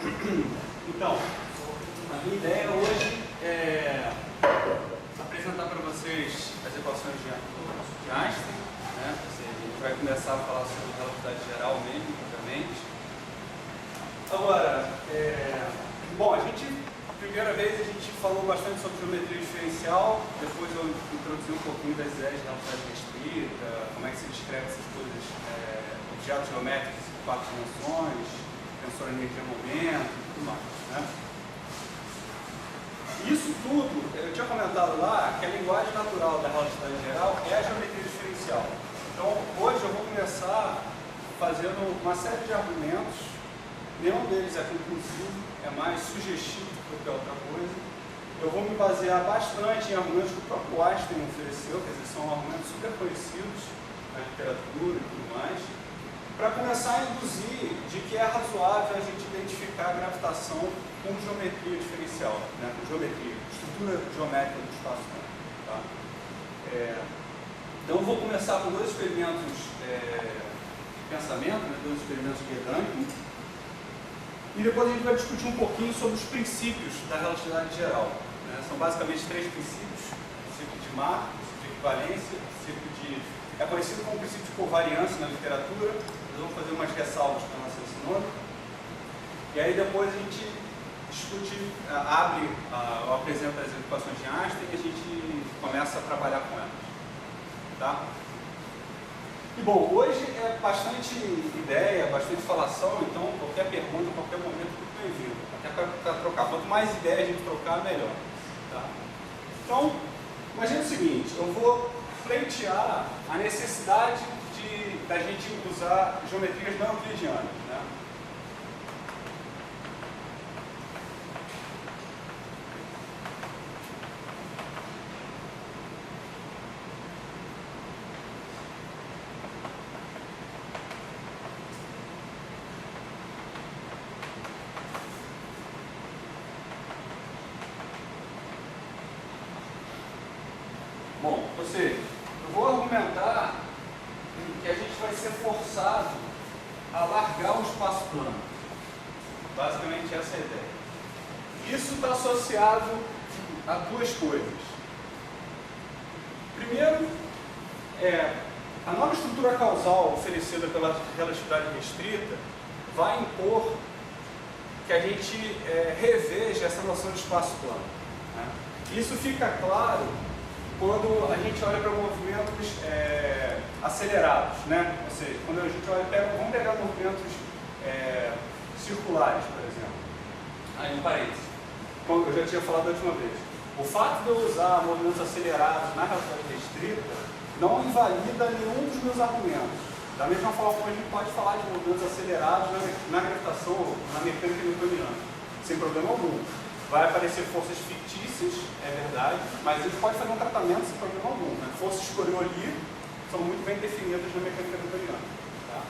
Então, a minha ideia hoje é apresentar para vocês as equações de Einstein, né? Ou seja, a gente vai começar a falar sobre relatividade geral mesmo, obviamente. Agora, bom, primeira vez a gente falou bastante sobre geometria diferencial, depois eu introduzi um pouquinho das ideias de relatividade restrita, como é que se descreve essas coisas, objetos geométricos em 4 dimensões, tensor energia-momento e tudo mais, né? Isso tudo, eu tinha comentado lá que a linguagem natural da relatividade geral é a geometria diferencial. Então, hoje eu vou começar fazendo uma série de argumentos, nenhum deles é conclusivo, é mais sugestivo do que outra coisa. Eu vou me basear bastante em argumentos que o próprio Einstein ofereceu, quer dizer, são argumentos super conhecidos na literatura e tudo mais, para começar a induzir de que é razoável a gente identificar a gravitação com geometria diferencial, né? Com geometria, estrutura geométrica do espaço-tempo. Tá? Então eu vou começar com dois experimentos de pensamento, né? Dois experimentos de Gedanken, e depois a gente vai discutir um pouquinho sobre os princípios da relatividade geral. Né? São basicamente 3 princípios: o princípio de Mach, o princípio de equivalência, o princípio de... é conhecido como princípio de covariância na literatura. Nós vamos fazer umas ressalvas para nossa esse nome. E aí depois a gente discute, eu apresento as equações de Einstein e a gente começa a trabalhar com elas. Tá? E bom, hoje é bastante ideia, bastante falação, então qualquer pergunta, qualquer momento, tudo bem-vindo. Até para trocar, quanto mais ideia a gente trocar, melhor. Tá? Então, imagina o seguinte, eu vou pleitear a necessidade da gente usar geometrias não euclidianas. Né? Bom, ou seja, eu vou argumentar que a gente vai ser forçado a largar o espaço plano. Basicamente essa é a ideia. Isso está associado a duas coisas. Primeiro, a nova estrutura causal oferecida pela relatividade restrita vai impor que a gente reveja essa noção de espaço plano. Né? Isso fica claro quando a gente olha para movimentos acelerados, né? Ou seja, quando a gente olha, vamos pegar movimentos circulares, por exemplo. Aí um parênteses, como eu já tinha falado da última vez, o fato de eu usar movimentos acelerados na relatividade restrita não invalida nenhum dos meus argumentos. Da mesma forma como a gente pode falar de movimentos acelerados na gravitação ou na mecânica newtoniana, sem problema algum. Vai aparecer forças fictícias, é verdade, mas a gente pode fazer um tratamento sem problema algum. Né? Forças Coriolis são muito bem definidas na mecânica newtoniana. Tá?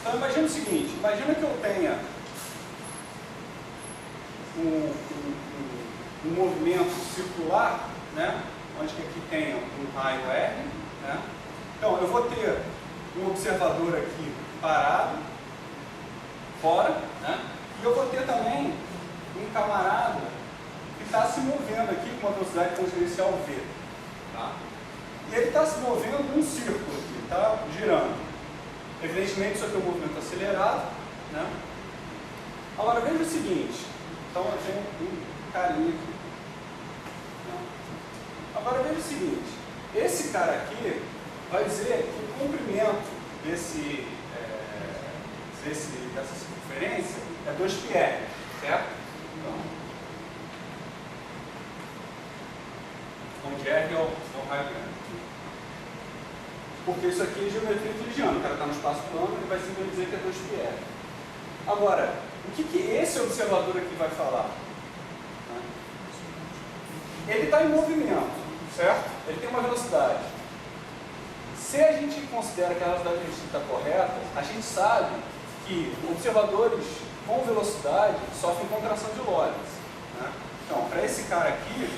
Então imagina o seguinte, imagina que eu tenha um movimento circular, né? Onde que aqui tenha um raio R. Né? Então eu vou ter um observador aqui parado, fora, né? E eu vou ter também um camarada que está se movendo aqui com uma velocidade tangencial v. Tá? E ele está se movendo num círculo aqui, está girando. Evidentemente isso aqui é um movimento acelerado. Né? Agora veja o seguinte, então eu tenho um carinha aqui. Né? Agora veja o seguinte, esse cara aqui vai dizer que o comprimento dessa circunferência é 2πr, certo? Onde R é o raio grande. Porque isso aqui é geometria euclidiana, o cara está no espaço plano, ele vai simplesmente dizer que é 2πr. Agora, o que esse observador aqui vai falar? Ele está em movimento, certo? Ele tem uma velocidade. Se a gente considera que a velocidade restrita está correta, a gente sabe que observadores com velocidade sofrem contração de Lorentz. Né? Então, para esse cara aqui,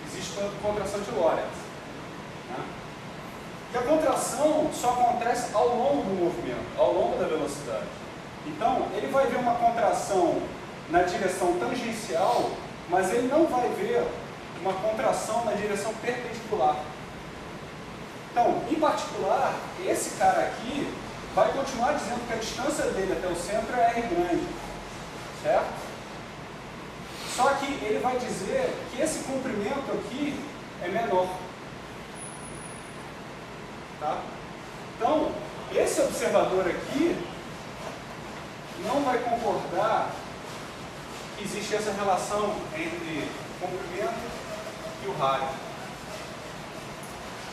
existe contração de Lorentz. Né? E a contração só acontece ao longo do movimento, ao longo da velocidade. Então, ele vai ver uma contração na direção tangencial, mas ele não vai ver uma contração na direção perpendicular. Então, em particular, esse cara aqui vai continuar dizendo que a distância dele até o centro é R grande, certo? Só que ele vai dizer que esse comprimento aqui é menor. Tá? Então, esse observador aqui não vai concordar que existe essa relação entre o comprimento e o raio.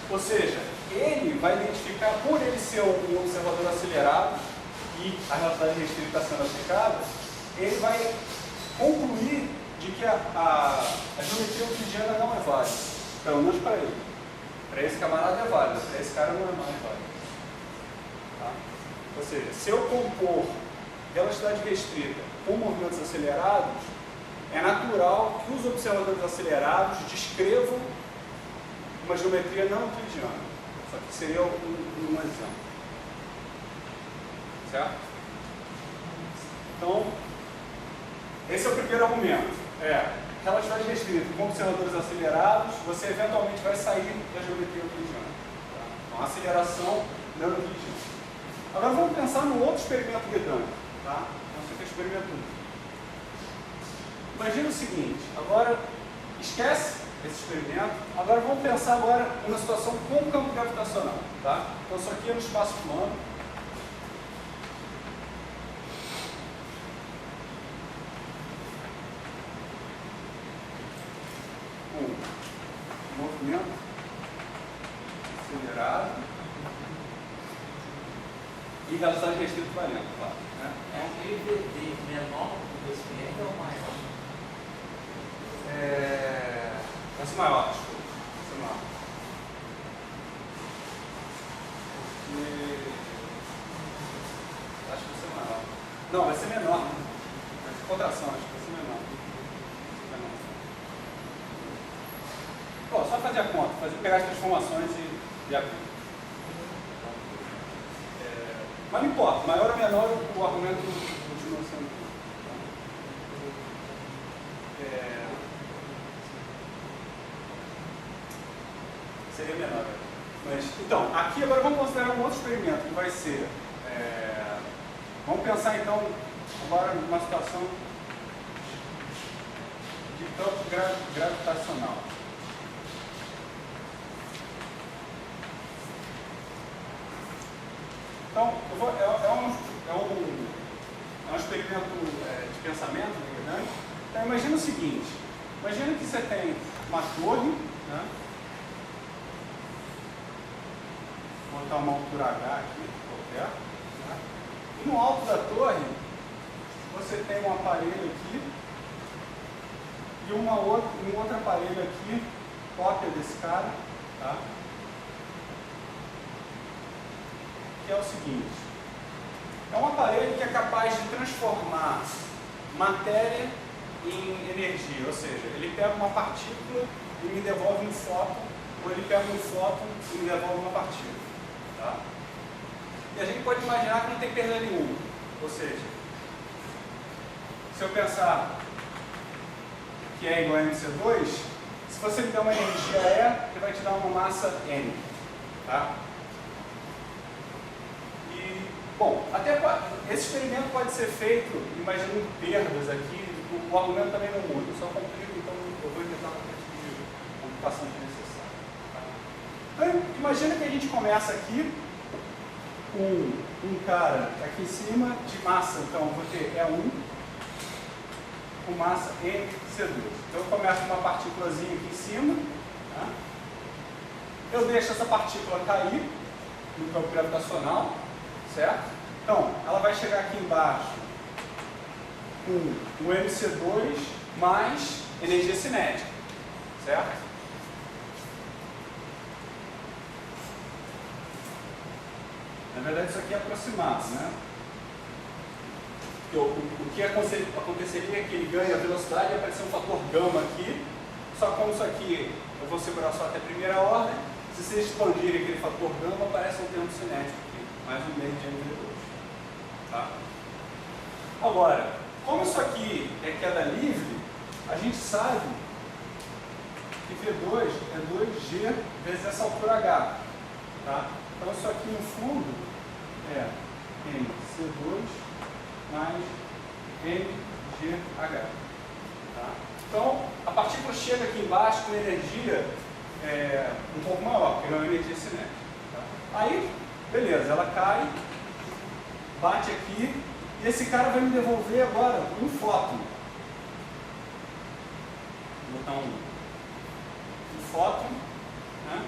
Ou seja, ele vai identificar, por ele ser um observador acelerado e a velocidade restrita está sendo aplicada, ele vai concluir de que a geometria euclidiana não é válida, pelo menos para ele. Para esse camarada é válida, para esse cara não é mais válida. Tá? Ou seja, se eu compor velocidade restrita com movimentos acelerados, é natural que os observadores acelerados descrevam uma geometria não euclidiana. Só que seria um exemplo. Certo? Então, esse é o primeiro argumento. Relatividade restrita com observadores acelerados, você eventualmente vai sair da geometria euclidiana. Tá? Então, aceleração não euclidiana. Agora vamos pensar no outro experimento guedânico. Tá? Então, você tem experimento 1. Imagina o seguinte, agora esquece esse experimento, agora vamos pensar agora numa situação com campo gravitacional. Tá? Então isso aqui é no espaço plano. Com movimento acelerado e velocidade restrita valendo, claro. Né? É um PVD menor do 2πr ou maior? Vai ser maior, desculpa. Vai ser maior. Porque... acho que vai ser maior. Não, vai ser menor. Né? Vai ser contração, acho que vai ser menor. Bom, só fazer a conta, pegar as transformações e abrir. Mas não importa, maior ou menor o argumento continua sendo. Seria menor. Mas, então, aqui agora vamos considerar um outro experimento que vai ser. Vamos pensar então agora numa situação de campo gravitacional. Então, é um experimento de pensamento, né? Então, imagina o seguinte, imagina que você tem uma torre, né? Vou botar uma altura H aqui, qualquer, né? E no alto da torre, você tem um aparelho aqui e um outro aparelho aqui, cópia desse cara, tá? Que é o seguinte, é um aparelho que é capaz de transformar matéria em energia, ou seja, ele pega uma partícula e me devolve um fóton, ou ele pega um fóton e me devolve uma partícula. Tá? E a gente pode imaginar que não tem perda nenhuma, ou seja, se eu pensar que é igual a mc2, se você me der uma energia E, ele vai te dar uma massa N. Tá? Bom, até esse experimento pode ser feito imaginando perdas aqui, o argumento também não muda, só complica, então eu vou tentar uma complicação desnecessária. Tá? Então, imagina que a gente começa aqui com um cara aqui em cima de massa, então eu vou ter E1 com massa MC2. Então eu começo com uma partículazinha aqui em cima, tá? Eu deixo essa partícula cair no campo gravitacional. Certo? Então, ela vai chegar aqui embaixo com o MC2 mais energia cinética. Certo? Na verdade, isso aqui é aproximado, né? O que aconteceria é que ele ganha velocidade e aparecer um fator gama aqui. Só como isso aqui eu vou segurar só até a primeira ordem. Se vocês expandirem aquele fator gama, aparece um termo cinético aqui, mais um meio de MV2. Tá? Agora, como isso aqui é queda livre, a gente sabe que V2 é 2G vezes essa altura H. Tá? Então isso aqui no fundo é MC2 mais MGH. Tá? Então a partícula chega aqui embaixo com energia um pouco maior, porque não é uma energia cinética. Tá? Aí, beleza, ela cai, bate aqui, e esse cara vai me devolver agora um fóton. Vou botar um fóton. Né?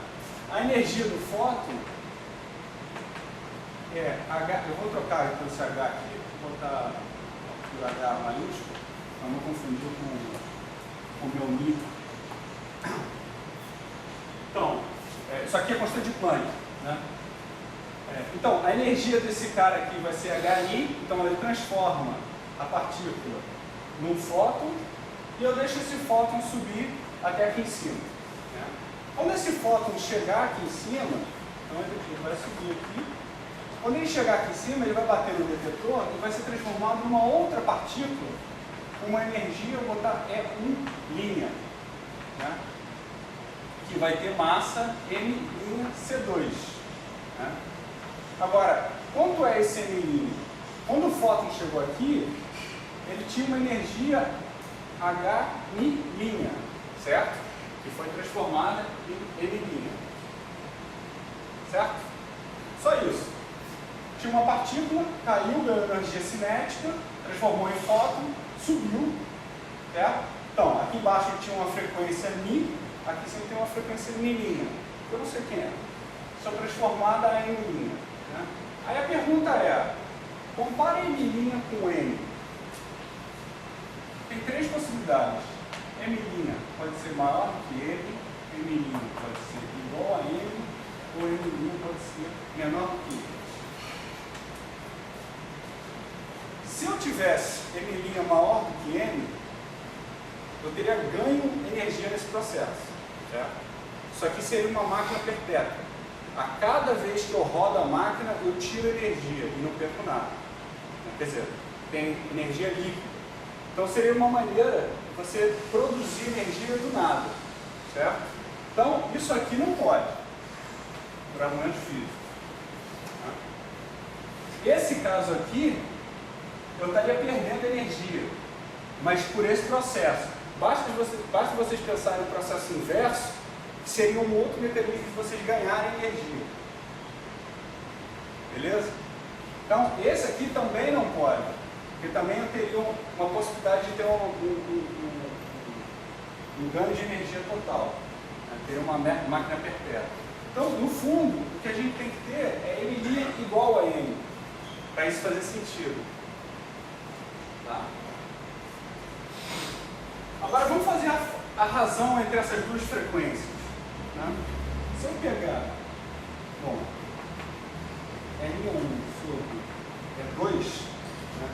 A energia do fóton é H. Eu vou trocar então esse H aqui, vou botar o H maiúsculo, para não confundir com o meu Mi. Então, isso aqui é constante de Planck. Né? Então, a energia desse cara aqui vai ser HI, então ele transforma a partícula num fóton e eu deixo esse fóton subir até aqui em cima. Né? Quando esse fóton chegar aqui em cima, então ele vai subir aqui. Quando ele chegar aqui em cima, ele vai bater no detetor e vai ser transformado numa outra partícula com uma energia, eu vou botar E1', né? Que vai ter massa M'(C2). Né? Agora, quanto é esse M'? Quando o fóton chegou aqui, ele tinha uma energia H', certo? Que foi transformada em M'. Certo? Só isso. Tinha uma partícula, caiu, ganhou energia cinética, transformou em fóton, subiu. Certo? Então, aqui embaixo tinha uma frequência Mi, aqui sempre tem uma frequência Mi'. Eu não sei quem é. Só transformada em M'. Né? Aí a pergunta é, compare M' com M. Tem três possibilidades. M' pode ser maior que M, M' pode ser igual a M, ou M' pode ser menor que M. Se eu tivesse M' maior do que M, eu teria ganho energia nesse processo. Certo? Isso aqui seria uma máquina perpétua. A cada vez que eu rodo a máquina, eu tiro energia e não perco nada. Quer dizer, tem energia líquida. Então seria uma maneira de você produzir energia do nada. Certo? Então, isso aqui não pode, por argumentos físicos. Esse caso aqui, eu estaria perdendo energia, mas por esse processo. Basta vocês pensarem no processo inverso, que seria um outro mecanismo de vocês ganharem energia. Beleza? Então, esse aqui também não pode, porque também eu teria uma possibilidade de ter um ganho de energia total. Né? Teria uma máquina perpétua. Então, no fundo, o que a gente tem que ter é M' igual a M, para isso fazer sentido. Tá? Agora vamos fazer a razão entre essas duas frequências. Né? Se eu pegar, bom, R1 sobre 2, né?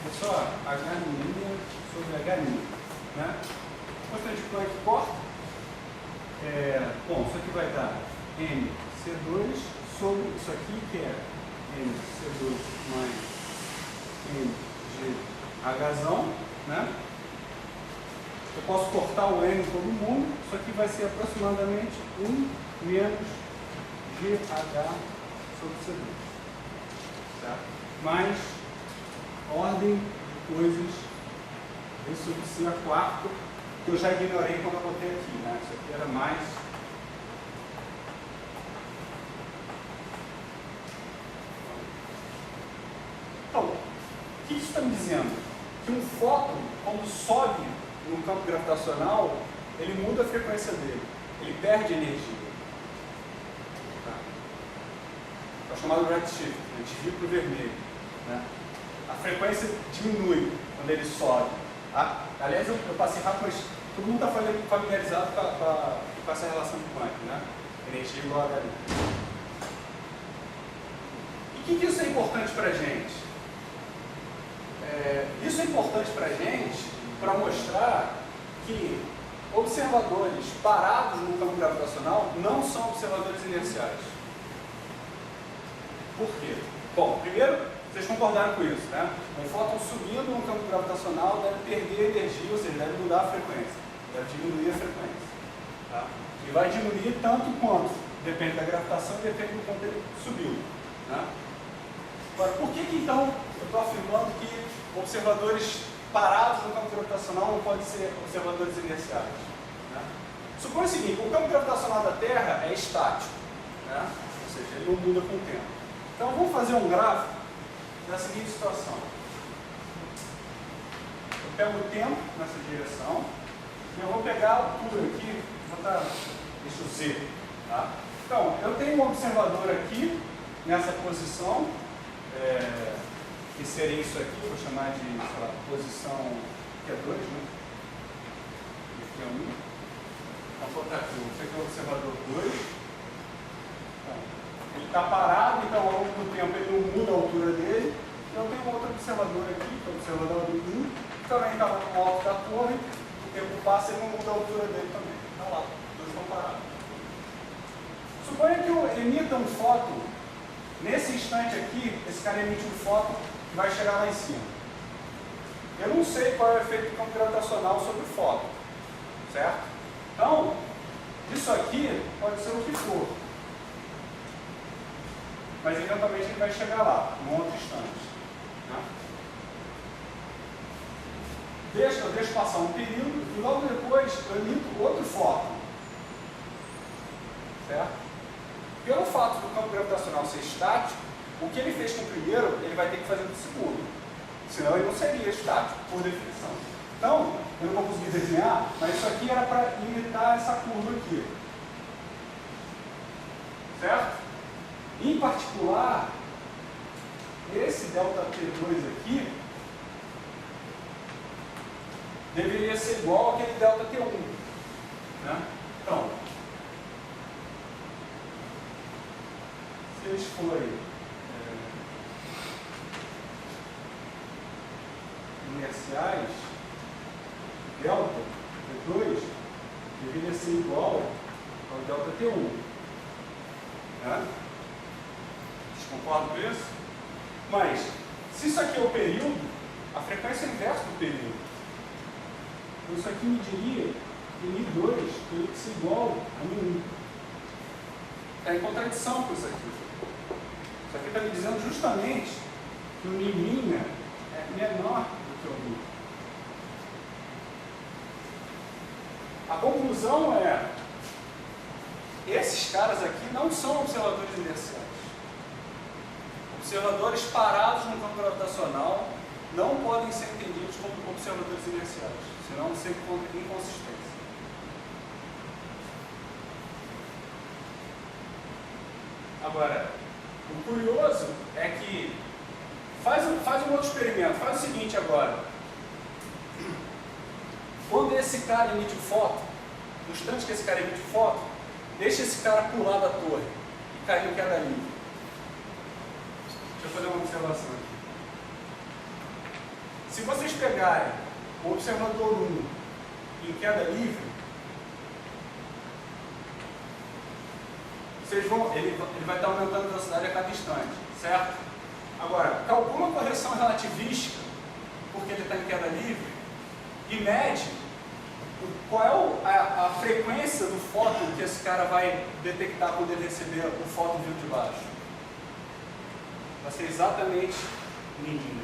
É só H' sobre H'. Né? Constante de Planck corta. Bom, isso aqui vai dar MC2 sobre isso aqui, que é MC2 mais MGH', né? Eu posso cortar o M em todo mundo, isso aqui vai ser aproximadamente 1 menos GH sobre C2. Certo? Mais ordem de coisas V sobre C a quarto, que eu já ignorei quando eu botei aqui. Né? Isso aqui era mais. Então, o que isso está me dizendo? Que um fóton, quando sobe no campo gravitacional, ele muda a frequência dele, ele perde energia. Tá? É o chamado redshift, a gente vira para o vermelho. Né? A frequência diminui quando ele sobe. Aliás, eu passei rápido, mas todo mundo está familiarizado com essa relação de Planck, né? Energia igual a H. E o que isso é importante para a gente? Isso é importante para a gente para mostrar que observadores parados no campo gravitacional não são observadores inerciais. Por quê? Bom, primeiro, vocês concordaram com isso, né? Um fóton subindo no campo gravitacional deve perder energia, ou seja, deve mudar a frequência, deve diminuir a frequência. Tá? E vai diminuir tanto quanto depende da gravitação e depende do quanto ele subiu. Né? Agora, por que então eu estou afirmando que observadores parados no campo gravitacional não podem ser observadores inerciais? Né? Suponha o seguinte, o campo gravitacional da Terra é estático, né? Ou seja, ele não muda com o tempo. Então vamos fazer um gráfico da seguinte situação. Eu pego o tempo nessa direção e eu vou pegar a altura aqui, vou botar eixo Z. Tá? Então, eu tenho um observador aqui, nessa posição, que seria isso aqui, vou chamar de, sei lá, posição Q2, né? Aqui é 1. Então, vou botar aqui, esse aqui é o observador 2. Então, ele está parado, então ao longo do tempo ele não muda a altura dele. Então, eu tenho outro observador aqui, que é o observador 1, que também está no alto da torre, o tempo passa e ele não muda a altura dele também. Está lá, os dois estão parados. Suponha que eu emita um fóton, nesse instante aqui, esse cara emite um fóton que vai chegar lá em cima. Eu não sei qual é o efeito do campo gravitacional sobre o fóton, certo? Então, isso aqui pode ser o que for, mas eventualmente ele vai chegar lá, num outro instante. Né? Eu deixo passar um período e logo depois eu emito outro fóton, certo? Pelo fato do campo gravitacional ser estático, o que ele fez com o primeiro, ele vai ter que fazer com o segundo. Senão ele não seria estático, por definição. Então, eu não vou conseguir desenhar, mas isso aqui era para imitar essa curva aqui. Certo? Em particular, esse ΔT2 aqui deveria ser igual àquele ΔT1. Né? Então, se eles forem inerciais, delta T2 deveria ser igual ao delta T1. Né? Vocês concordam com isso? Mas, se isso aqui é o período, a frequência é inversa do período. Então, isso aqui me diria que Mi2 teria que ser igual a Mi1. Está em contradição com isso aqui. Isso aqui está me dizendo justamente que o Mi' é menor do que o Mi. A conclusão é: esses caras aqui não são observadores inerciais. Observadores parados no campo gravitacional não podem ser entendidos como observadores inerciais, senão ser inconsistência. Agora, o curioso é que faz um outro experimento, faz o seguinte agora. Quando esse cara emite o fóton, no instante que esse cara emite o fóton, deixa esse cara pular da torre e cair em queda livre. Deixa eu fazer uma observação aqui. Se vocês pegarem o observador 1 em queda livre, ele vai estar aumentando a velocidade a cada instante, certo? Agora, calcula a correção relativística, porque ele está em queda livre, e mede qual é a frequência do fóton que esse cara vai detectar quando ele receber o fóton vindo de baixo. Vai ser exatamente mínimo.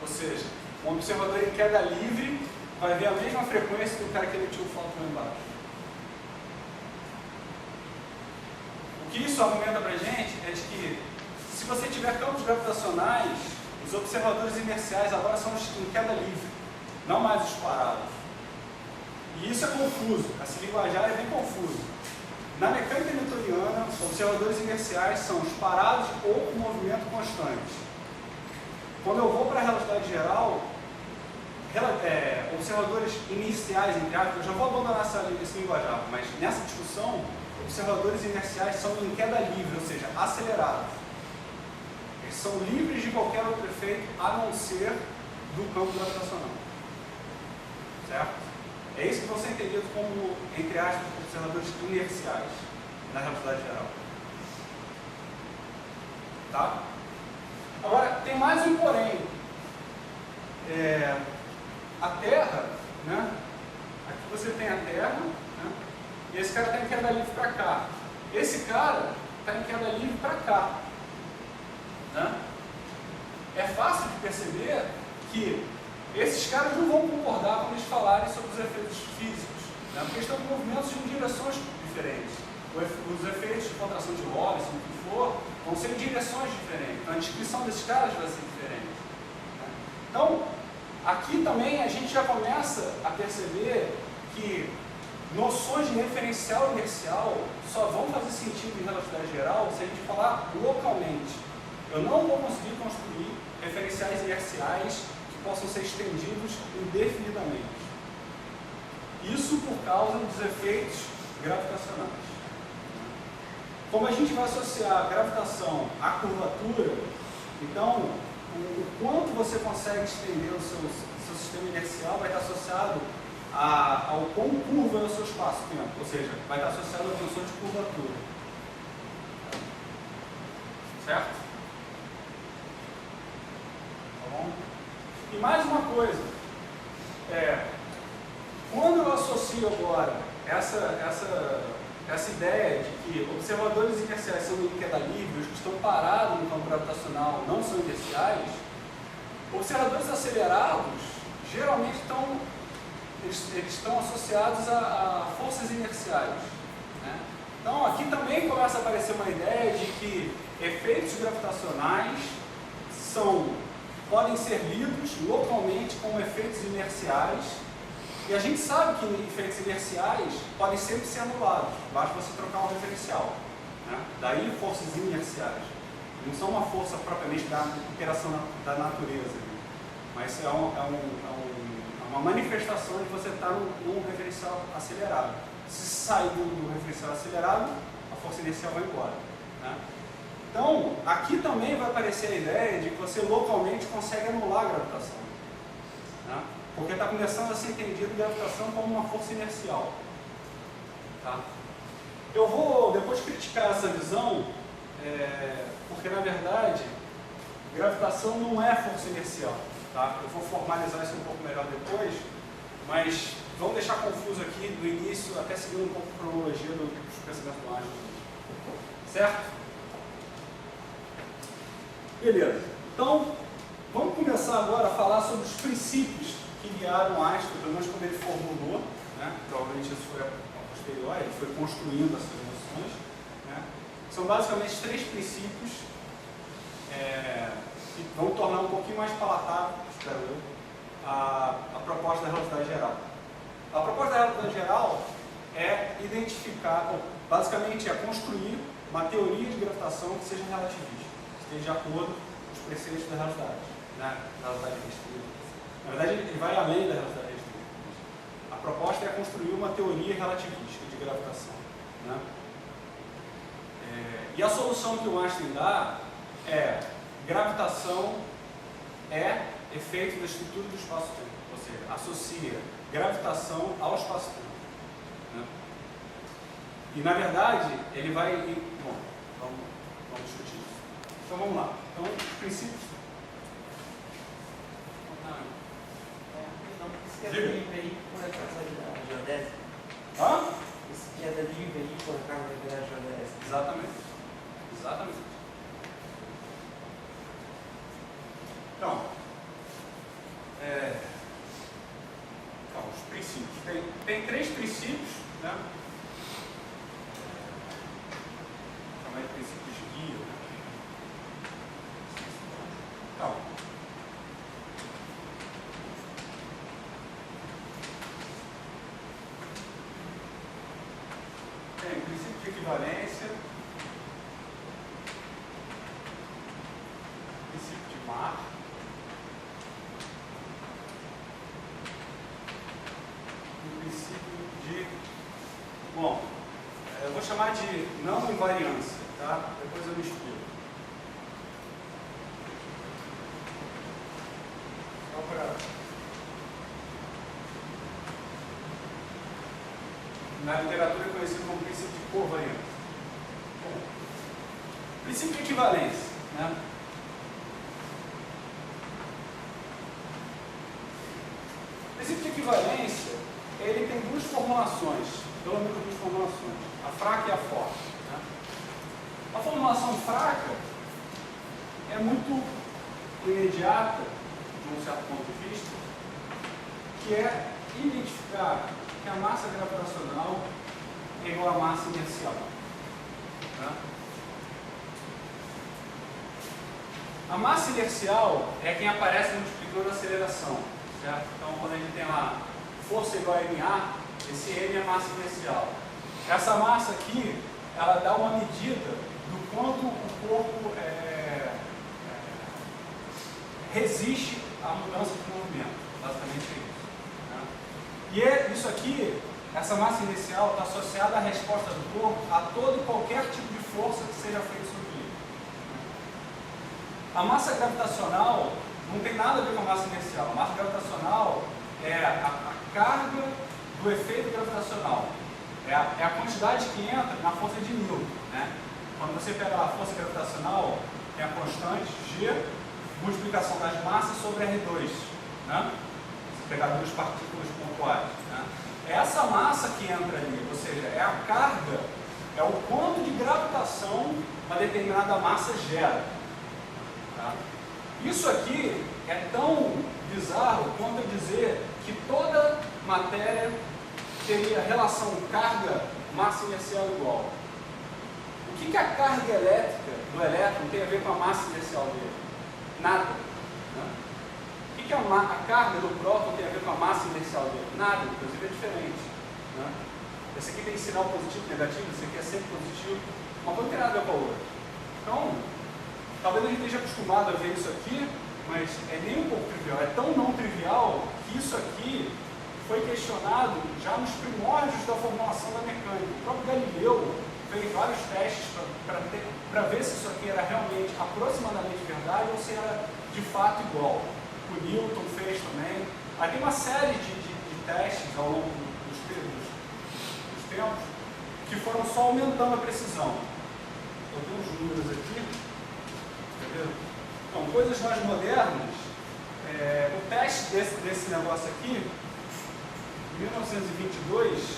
Ou seja, um observador em queda livre vai ver a mesma frequência do cara que emitiu o fóton lá embaixo. O que isso argumenta para a gente é de que, se você tiver campos gravitacionais, os observadores inerciais agora são em queda livre, não mais os parados. E isso é confuso, esse linguajar é bem confuso. Na mecânica newtoniana, observadores inerciais são os parados ou com movimento constante. Quando eu vou para a relatividade geral, observadores iniciais, entre aspas, eu já vou abandonar esse linguajar, mas nessa discussão, observadores inerciais são em queda livre, ou seja, acelerados. Eles são livres de qualquer outro efeito, a não ser do campo gravitacional. certo? É isso que vão ser entendidos como, entre aspas, observadores inerciais na relatividade geral. Tá? Agora, tem mais um porém. A Terra, né? Aqui você tem a Terra, né? E esse cara está em queda livre para cá. Esse cara está em queda livre para cá. Né? É fácil de perceber que esses caras não vão concordar quando eles falarem sobre os efeitos físicos, né? Porque estão em movimentos em direções diferentes. Os efeitos de contração de Robinson, o que for, vão ser em direções diferentes. Então a descrição desses caras vai ser diferente. Né? Então, aqui também a gente já começa a perceber que noções de referencial inercial só vão fazer sentido em relatividade geral se a gente falar localmente. Eu não vou conseguir construir referenciais inerciais que possam ser estendidos indefinidamente. Isso por causa dos efeitos gravitacionais. Como a gente vai associar a gravitação à curvatura, então o quanto você consegue estender o seu sistema inercial vai estar associado ao quão curvo é o seu espaço-tempo, ou seja, vai estar associado à tensão de curvatura. Certo? Tá bom? E mais uma coisa, quando eu associo agora essa ideia de que observadores inerciais são em queda livre, os que estão parados no campo gravitacional não são inerciais, observadores acelerados geralmente estão associados a forças inerciais. Né? Então aqui também começa a aparecer uma ideia de que efeitos gravitacionais podem ser lidos localmente como efeitos inerciais, e a gente sabe que efeitos inerciais podem sempre ser anulados, basta você trocar um referencial. Né? Daí forças inerciais. Não são uma força propriamente da interação da natureza, mas é uma manifestação de você estar num referencial acelerado. Se sair do referencial acelerado, a força inercial vai embora. Né? Então, aqui também vai aparecer a ideia de que você localmente consegue anular a gravitação. Né? Porque está começando a ser entendido gravitação como uma força inercial. Tá? Eu vou depois criticar essa visão, porque na verdade, gravitação não é força inercial. Tá? Eu vou formalizar isso um pouco melhor depois, mas vamos deixar confuso aqui do início, até seguindo um pouco a cronologia do pensamento do Einstein. Certo? Beleza. Então, vamos começar agora a falar sobre os princípios que guiaram Einstein, pelo menos quando ele formulou, né? Provavelmente isso foi a posterior, ele foi construindo essas noções. Né? São basicamente 3 princípios que vão tornar um pouquinho mais palatável, espero eu, a proposta da relatividade geral. A proposta da relatividade geral é identificar, basicamente é construir uma teoria de gravitação que seja relativista, que esteja de acordo com os preceitos da relatividade, né? Da relatividade restrita. Na verdade, ele vai além da relatividade restrita. A proposta é construir uma teoria relativística de gravitação. Né? E a solução que o Einstein dá é: gravitação é efeito da estrutura do espaço-tempo, ou seja, associa gravitação ao espaço-tempo. Né? E na verdade, ele vai... Bom, vamos discutir isso. Então vamos lá. Então, os princípios... Isso queda livre aí por causa da geodésia. Hã? Isso queda livre aí por causa da geodésia. Exatamente. Exatamente. Então, os princípios. Tem 3 princípios, né? Chamar de princípios guia. Né? Então, tem o princípio de equivalência, princípio de Mach, o princípio de... Bom, eu vou chamar de não invariância, tá? Depois eu me explico. Só para... na literatura é conhecido como princípio de covariância. Bom, princípio de equivalência, né? O princípio de equivalência, ele tem duas formulações, pelo menos duas formulações, a fraca e a forte. Né? A formulação fraca é muito imediata, de um certo ponto de vista, que é identificar que a massa gravitacional é igual à massa inercial. Tá? A massa inercial é quem aparece no multiplicador da aceleração. Certo? Então, quando a gente tem lá força igual a MA, esse M é a massa inercial. Essa massa aqui, ela dá uma medida do quanto o corpo resiste à mudança de movimento. Basicamente é isso. Né? E isso aqui, essa massa inercial, está associada à resposta do corpo a todo e qualquer tipo de força que seja feita sobre ele. A massa gravitacional não tem nada a ver com a massa inercial. A massa gravitacional é a carga do efeito gravitacional. É a quantidade que entra na força de Newton. Né? Quando você pega a força gravitacional, tem a constante G, multiplicação das massas sobre R2. Né? Você pegar duas partículas pontuais. Né? É essa massa que entra ali, ou seja, é a carga, é o quanto de gravitação uma determinada massa gera. Tá? Isso aqui é tão bizarro quanto dizer que toda matéria teria relação carga-massa inercial igual. O que a carga elétrica do elétron tem a ver com a massa inercial dele? Nada. Né? O que a carga do próton tem a ver com a massa inercial dele? Nada, inclusive é diferente. Né? Esse aqui tem sinal positivo e negativo, esse aqui é sempre positivo. Uma coisa não tem nada a ver com a outra. Então, talvez a gente esteja acostumado a ver isso aqui, mas é nem um pouco trivial. É tão não trivial que isso aqui foi questionado já nos primórdios da formulação da mecânica. O próprio Galileu fez vários testes para ver se isso aqui era realmente aproximadamente verdade ou se era de fato igual. O Newton fez também. Aí tem uma série de testes ao longo dos tempos que foram só aumentando a precisão. Eu tenho uns números aqui. Então, coisas mais modernas, o teste desse negócio aqui, em 1922,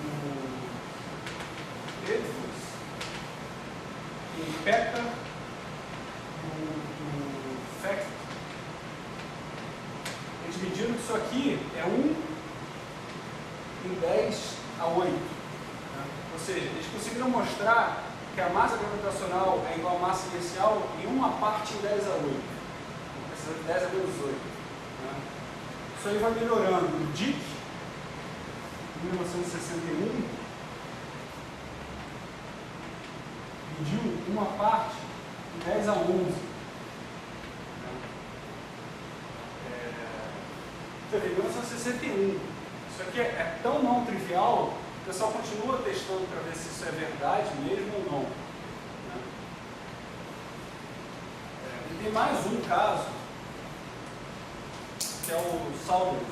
o Edwards e Pekka, do FEC, eles mediram que isso aqui é 1 em 10 a 8. Ou seja, eles conseguiram mostrar que a massa gravitacional é igual à massa inercial em uma parte em 10 a 8. Precisa de 10 a menos 8. Né? Isso aí vai melhorando. O Dick, em 1961, mediu uma parte em 10 a 11. Em 1961. Isso aqui é tão não trivial. O pessoal continua testando para ver se isso é verdade mesmo ou não. Né? E tem mais um caso, que é o Souders,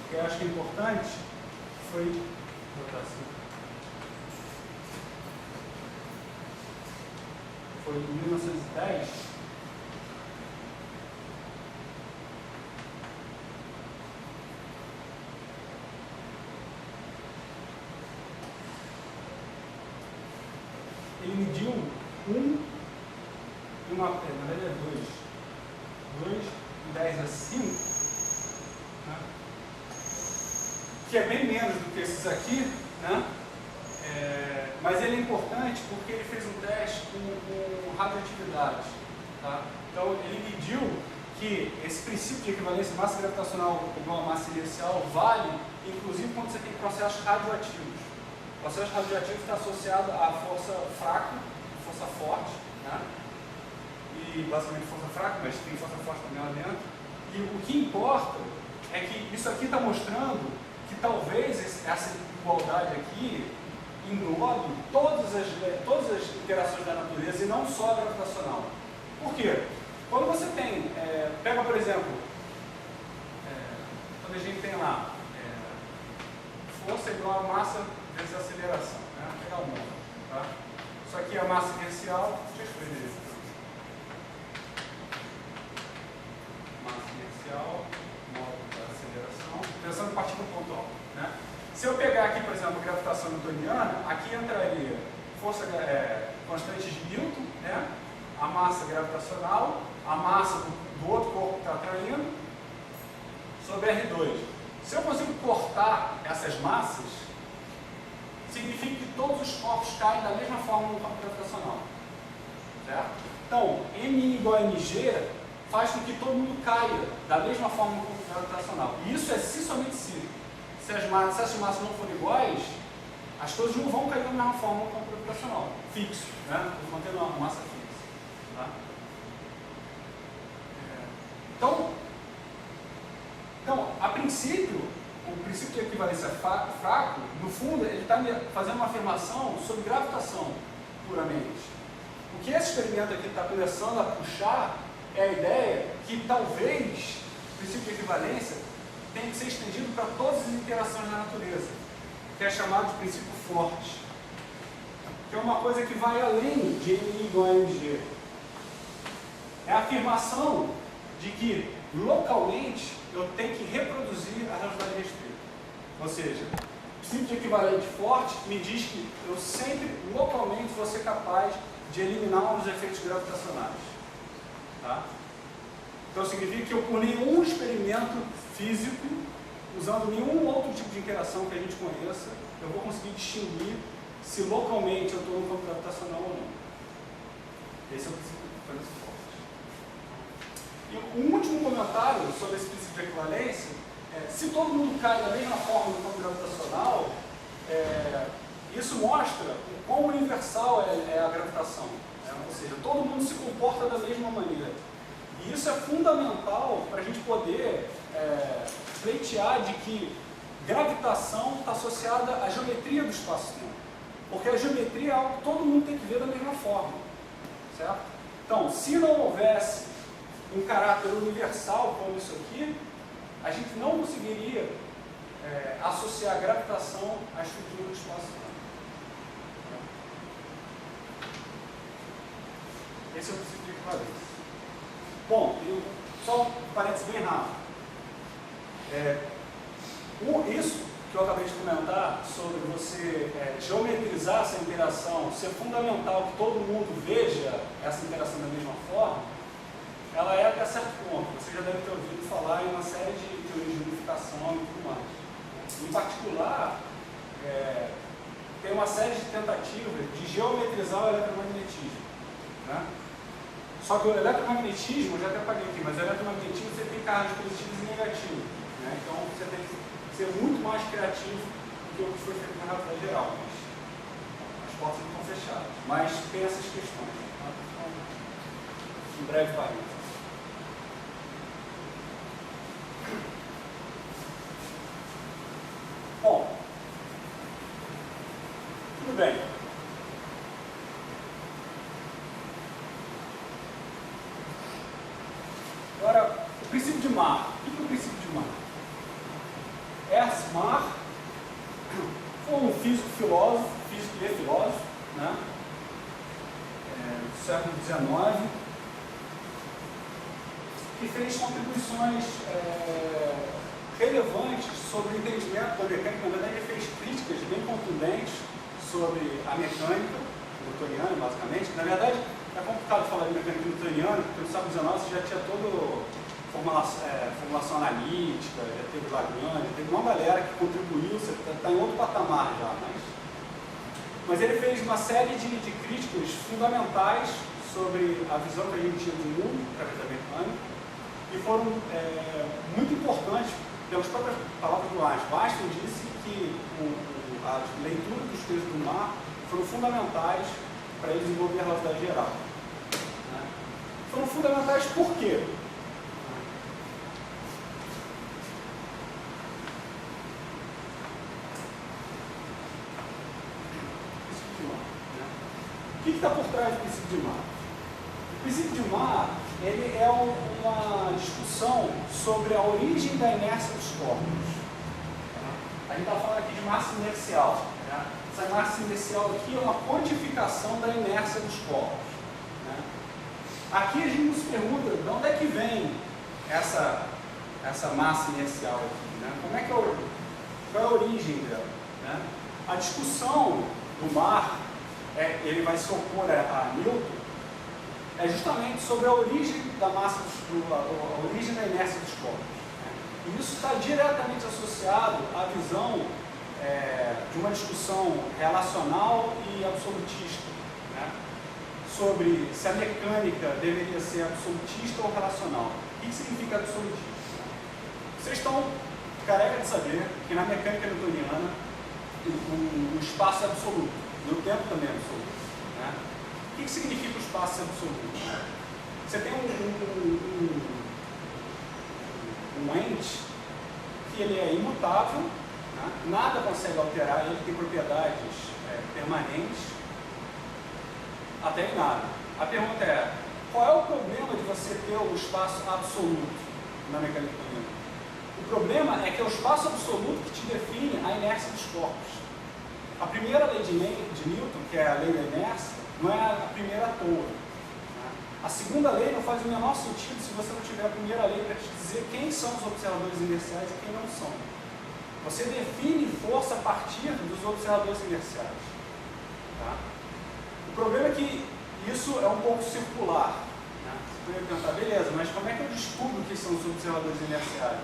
que eu acho que é importante, foi, vou botar assim, foi em 1910, ele mediu 1 e uma, na verdade é 2 em 10 a 5, né? Que é bem menos do que esses aqui, né? Mas ele é importante porque ele fez um teste com radioatividade. Tá? Então ele mediu que esse princípio de equivalência massa gravitacional igual a massa inercial vale, inclusive quando você tem processos radioativos. O processo radioativo está associado à força fraca, força forte, né? E basicamente força fraca, mas tem força forte também lá dentro. E o que importa é que isso aqui está mostrando que talvez essa igualdade aqui englobe todas as interações da natureza e não só a gravitacional. Por quê? Quando você tem, pega por exemplo, onde a gente tem lá força igual a massa vezes a aceleração. Né? Vou pegar o módulo. Tá? Isso aqui é a massa inercial. Deixa eu escrever isso. Massa inercial, módulo da aceleração. Pensando a partir do ponto alto. Né? Se eu pegar aqui, por exemplo, a gravitação newtoniana, aqui entraria força constante de Newton, né? A massa gravitacional, a massa do outro corpo que está atraindo, sobre R2. Se eu consigo cortar essas massas, significa que todos os corpos caem da mesma forma no campo gravitacional. Certo? Então, M igual a mg faz com que todo mundo caia da mesma forma no campo gravitacional. E isso é se somente se. Se essas massas não forem iguais, as coisas não vão cair da mesma forma no campo gravitacional. Fixo, né? Mantendo uma massa fixa. Tá? Então, a princípio, o princípio de equivalência fraco, no fundo, ele está fazendo uma afirmação sobre gravitação, puramente. O que esse experimento aqui está começando a puxar é a ideia que talvez o princípio de equivalência tenha que ser estendido para todas as interações da natureza, que é chamado de princípio forte, que é uma coisa que vai além de M igual a mg. É a afirmação de que, localmente, eu tenho que reproduzir a velocidade restrita. Ou seja, o princípio de equivalente forte me diz que eu sempre, localmente, vou ser capaz de eliminar os efeitos gravitacionais. Tá? Então, significa que eu, por nenhum experimento físico, usando nenhum outro tipo de interação que a gente conheça, eu vou conseguir distinguir se localmente eu estou no campo gravitacional ou não. Esse é o princípio de equivalência forte. E um último comentário sobre esse princípio de equivalência é, se todo mundo cai da mesma forma no campo gravitacional, isso mostra o quão universal é a gravitação. Ou seja, todo mundo se comporta da mesma maneira. E isso é fundamental para a gente poder pleitear de que gravitação está associada à geometria do espaço-tempo. Porque a geometria é algo que todo mundo tem que ver da mesma forma. Certo? Então, se não houvesse um caráter universal como isso aqui, a gente não conseguiria associar a gravitação à estrutura do espaço-tempo. Esse é o princípio de equivalência. Bom, só um parênteses bem rápido. Isso que eu acabei de comentar sobre você geometrizar essa interação, ser fundamental que todo mundo veja essa interação da mesma forma, ela é até certo ponto. Você já deve ter ouvido falar em uma série de teorias de unificação e tudo mais. Em particular, tem uma série de tentativas de geometrizar o eletromagnetismo. Né? Só que o eletromagnetismo, eu já até apaguei aqui, mas o eletromagnetismo você tem cargas positivas e negativas. Né? Então você tem que ser muito mais criativo do que o que foi feito na relatividade geral. Mas as portas não estão fechadas. Mas tem essas questões. Tá? Então, em breve parênteses. Bom, tudo bem. Agora, o princípio de Mach. O que é o princípio de Mach? Ernst Mach foi um físico e filósofo, né? Do século XIX, que fez contribuições relevantes sobre o entendimento da mecânica. Na verdade, ele fez críticas bem contundentes sobre a mecânica newtoniana, basicamente. Na verdade, é complicado falar de mecânica newtoniana, porque no século XIX você já tinha toda formulação analítica, já teve Lagrange, teve uma galera que contribuiu, você está em outro patamar já. Mas ele fez uma série de críticas fundamentais sobre a visão que a gente tinha do mundo, através da mecânica, e foram muito importantes pelas próprias palavras do Einstein. O Einstein disse que as leituras dos textos do Mach foram fundamentais para ele desenvolver a relatividade geral. Né? Foram fundamentais por quê? O que está por trás do princípio de Mach? O princípio de Mach ele é uma discussão sobre a origem da inércia dos corpos. A gente está falando aqui de massa inercial. Né? Essa massa inercial aqui é uma quantificação da inércia dos corpos. Né? Aqui a gente nos pergunta de onde é que vem essa massa inercial aqui. Né? Como é que qual é a origem dela? Né? A discussão do mar, ele vai se opor a Newton, é justamente sobre a origem da massa, a origem da inércia dos corpos. Né? E isso está diretamente associado à visão de uma discussão relacional e absolutista, né? Sobre se a mecânica deveria ser absolutista ou relacional. O que significa absolutista? Vocês estão careca de saber que na mecânica newtoniana o espaço é absoluto, e o tempo também é absoluto. Né? O que significa o espaço absoluto? Você tem um ente que ele é imutável, né? Nada consegue alterar, ele tem propriedades permanentes, até em nada. A pergunta é, qual é o problema de você ter o espaço absoluto na mecânica newtoniana? O problema é que é o espaço absoluto que te define a inércia dos corpos. A primeira lei de Newton, que é a lei da inércia, não é a primeira à toa. A segunda lei não faz o menor sentido se você não tiver a primeira lei para te dizer quem são os observadores inerciais e quem não são. Você define força a partir dos observadores inerciais. Tá? O problema é que isso é um pouco circular. Né? Você pode perguntar, beleza, mas como é que eu descubro quem são os observadores inerciais?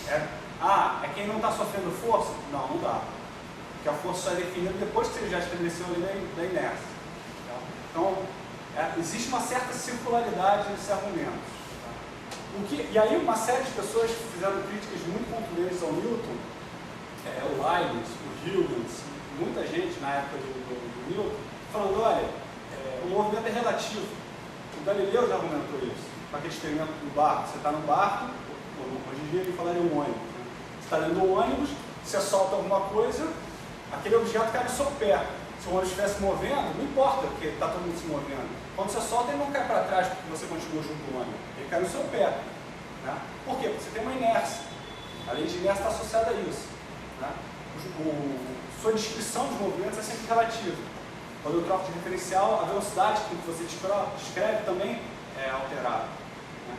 É quem não está sofrendo força? Não, não dá. Porque a força só é definida depois que você já estabeleceu a lei da inércia. Tá? Então, existe uma certa circularidade nesse argumento. Tá? E aí uma série de pessoas fizeram críticas muito contundentes ao Newton, o Leibniz, o Huygens, muita gente na época do Newton, falando, olha, o movimento é relativo. O Galileu já argumentou isso, com aquele experimento do barco. Você está no barco, hoje em dia ele falaria um ônibus. Né? Você está dentro do ônibus, você solta alguma coisa, aquele objeto cai no seu pé. Se o ônibus estivesse movendo, não importa, porque está todo mundo se movendo. Quando você solta, ele não cai para trás porque você continua junto do ônibus. Ele cai no seu pé. Né? Por quê? Porque você tem uma inércia. A lei de inércia está associada a isso. Né? Sua descrição dos movimentos é sempre relativa. Quando eu troco de referencial, a velocidade com que você descreve também é alterada. Né?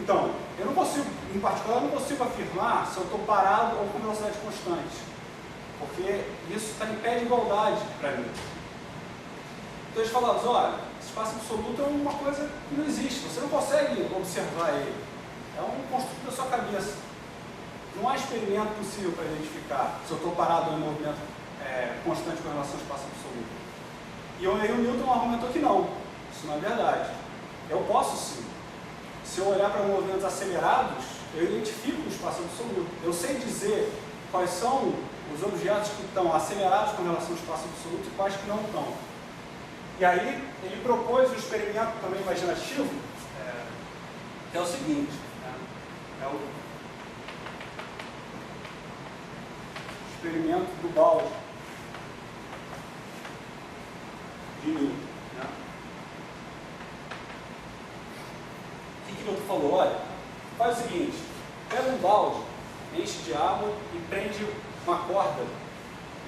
Então, eu não consigo, em particular, eu não consigo afirmar se eu estou parado ou com velocidade constante. Porque isso está em pé de igualdade para mim. Então eles falaram, olha, esse espaço absoluto é uma coisa que não existe, você não consegue observar ele. É um construto da sua cabeça. Não há experimento possível para identificar se eu estou parado em um movimento constante com relação ao espaço absoluto. E aí o Newton argumentou que não, isso não é verdade. Eu posso sim. Se eu olhar para movimentos acelerados, eu identifico o espaço absoluto. Eu sei dizer quais são os objetos que estão acelerados com relação ao espaço absoluto e quais que não estão. E aí ele propôs um experimento também imaginativo, que é o seguinte, é o experimento do balde de Newton. Né? O que Newton falou? Olha, faz o seguinte, pega um balde, enche de água e prende uma corda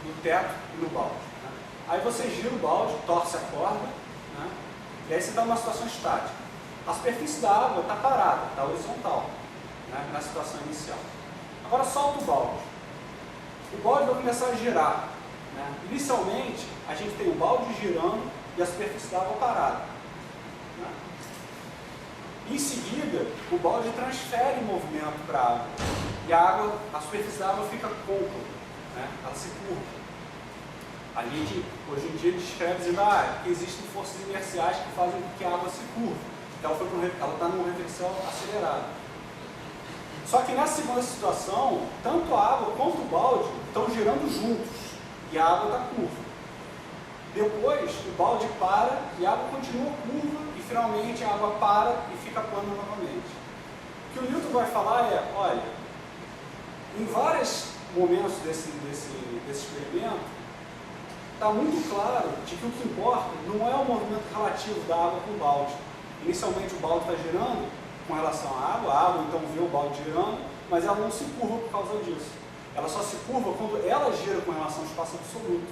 no teto e no balde. Né? Aí você gira o balde, torce a corda, né? E aí você está numa situação estática. A superfície da água está parada, está horizontal, né? Na situação inicial. Agora solta o balde. O balde vai começar a girar. Né? Inicialmente, a gente tem o balde girando e a superfície da água parada. Né? Em seguida, o balde transfere movimento para a água. E a superfície da água fica côncava, né? Ela se curva. A gente, hoje em dia, descreve dizendo que existem forças inerciais que fazem com que a água se curva. Ela está num referencial acelerado. Só que nessa segunda situação, tanto a água quanto o balde estão girando juntos e a água está curva. Depois, o balde para e a água continua curva e finalmente a água para e fica plana novamente. O que o Newton vai falar é, olha, em vários momentos desse experimento, está muito claro de que o que importa não é o movimento relativo da água com o balde. Inicialmente o balde está girando com relação à água, a água então vê o balde girando, mas ela não se curva por causa disso. Ela só se curva quando ela gira com relação ao espaço absoluto.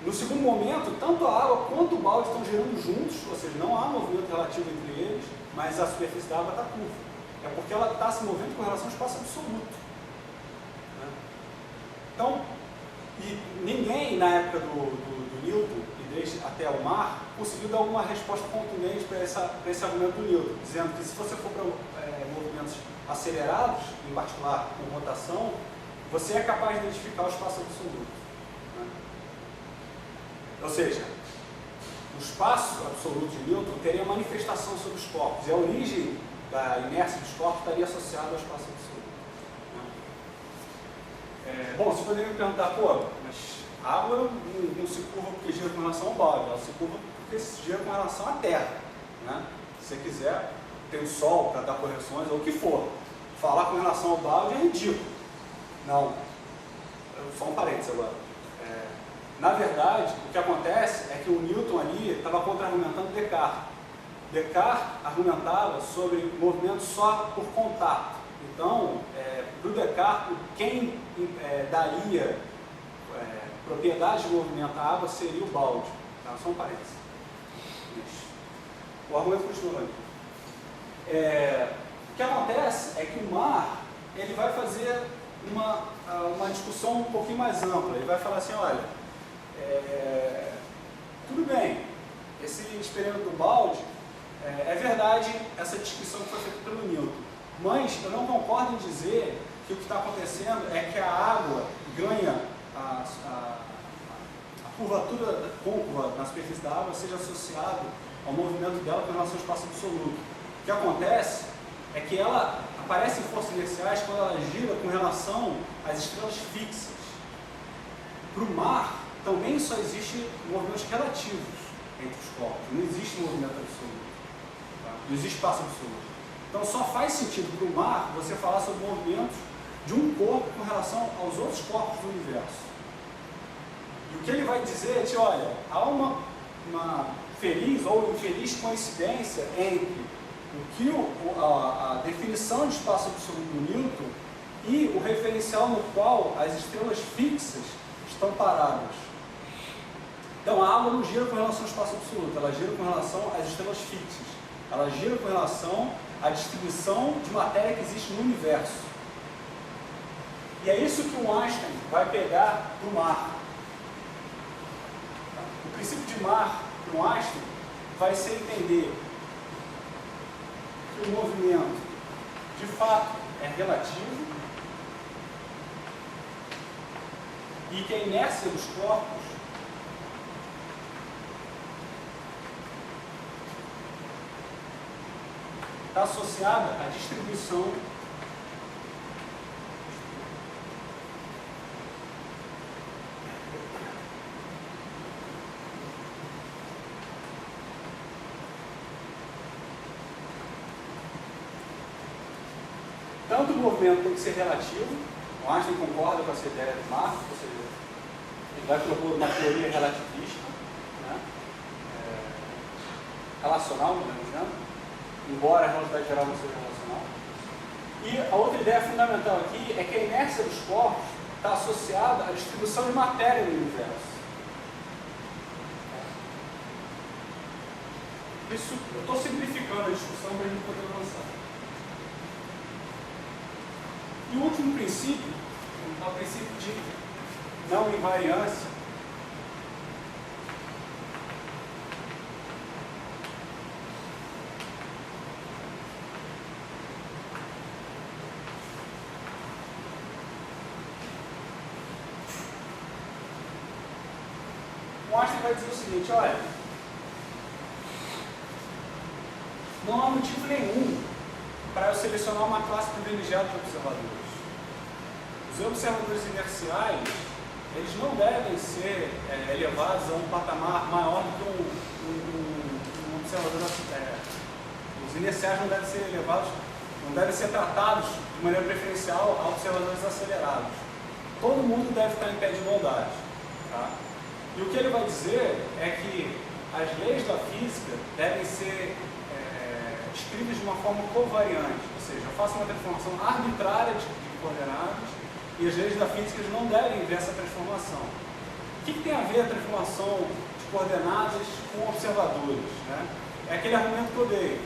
No segundo momento, tanto a água quanto o balde estão girando juntos, ou seja, não há movimento relativo entre eles, mas a superfície da água está curva. É porque ela está se movendo com relação ao espaço absoluto. Né? Então, e ninguém na época do Newton e desde até o mar conseguiu dar uma resposta contundente para esse argumento do Newton, dizendo que se você for para movimentos acelerados, em particular com rotação, você é capaz de identificar o espaço absoluto. Né? Ou seja, o espaço absoluto de Newton teria manifestação sobre os corpos, e a origem da inércia dos corpos estaria associada ao espaço absoluto. Né? Bom, você poderia me perguntar, pô, mas a água não se curva porque gira com relação ao balde, ela se curva porque gira com relação à Terra. Né? Se você quiser, tem o Sol para dar correções, ou o que for. Falar com relação ao balde é ridículo. Não. Só um parênteses agora. Na verdade, o que acontece é que o Newton ali estava contra-argumentando Descartes. Descartes argumentava sobre movimento só por contato. Então, para o Descartes, quem daria propriedade de movimento à água seria o balde. Tá? Só um parênteses. O argumento continua aqui. O que acontece é que o mar ele vai fazer uma discussão um pouquinho mais ampla. Ele vai falar assim, olha, tudo bem, esse experimento do balde, é verdade essa descrição que foi feita pelo Newton, mas eu não concordo em dizer que o que está acontecendo é que a água ganha a curvatura côncava na superfície da água seja associada ao movimento dela com relação ao espaço absoluto. O que acontece é que ela aparece em forças inerciais quando ela gira com relação às estrelas fixas. Para o mar, também só existe movimentos relativos entre os corpos, não existe movimento absoluto, tá? Não existe espaço absoluto. Então só faz sentido para o mar você falar sobre movimentos de um corpo com relação aos outros corpos do universo. E o que ele vai dizer é que, olha, há uma feliz ou infeliz coincidência entre o que a definição de espaço absoluto do Newton e o referencial no qual as estrelas fixas estão paradas. Então a água não gira com relação ao espaço absoluto, ela gira com relação às estrelas fixas. Ela gira com relação à distribuição de matéria que existe no universo. E é isso que o Einstein vai pegar do mar. O princípio de mar para o Einstein vai ser entender que o movimento de fato é relativo e que a inércia dos corpos está associada à distribuição tanto o movimento tem que ser relativo, o Einstein concorda com essa ideia do mar, ou seja, ele vai propor uma teoria relativista, né? Relacional, melhor dizendo, embora a relatividade geral não seja relacional. E a outra ideia fundamental aqui é que a inércia dos corpos está associada à distribuição de matéria no universo. Isso, eu estou simplificando a discussão para a gente poder avançar. E o último princípio, é o princípio de não invariância. O Einstein vai dizer o seguinte, olha, não há motivo nenhum para eu selecionar uma classe privilegiada de observadores. Os observadores inerciais, eles não devem ser elevados a um patamar maior do que um observador. Os inerciais não devem ser elevados, não devem ser tratados de maneira preferencial a observadores acelerados. Todo mundo deve estar em pé de igualdade. Tá? E o que ele vai dizer é que as leis da física devem ser escritas de uma forma covariante, ou seja, eu faço uma transformação arbitrária de coordenadas e as leis da física não devem ver essa transformação. O que tem a ver a transformação de coordenadas com observadores? Né? É aquele argumento que eu dei.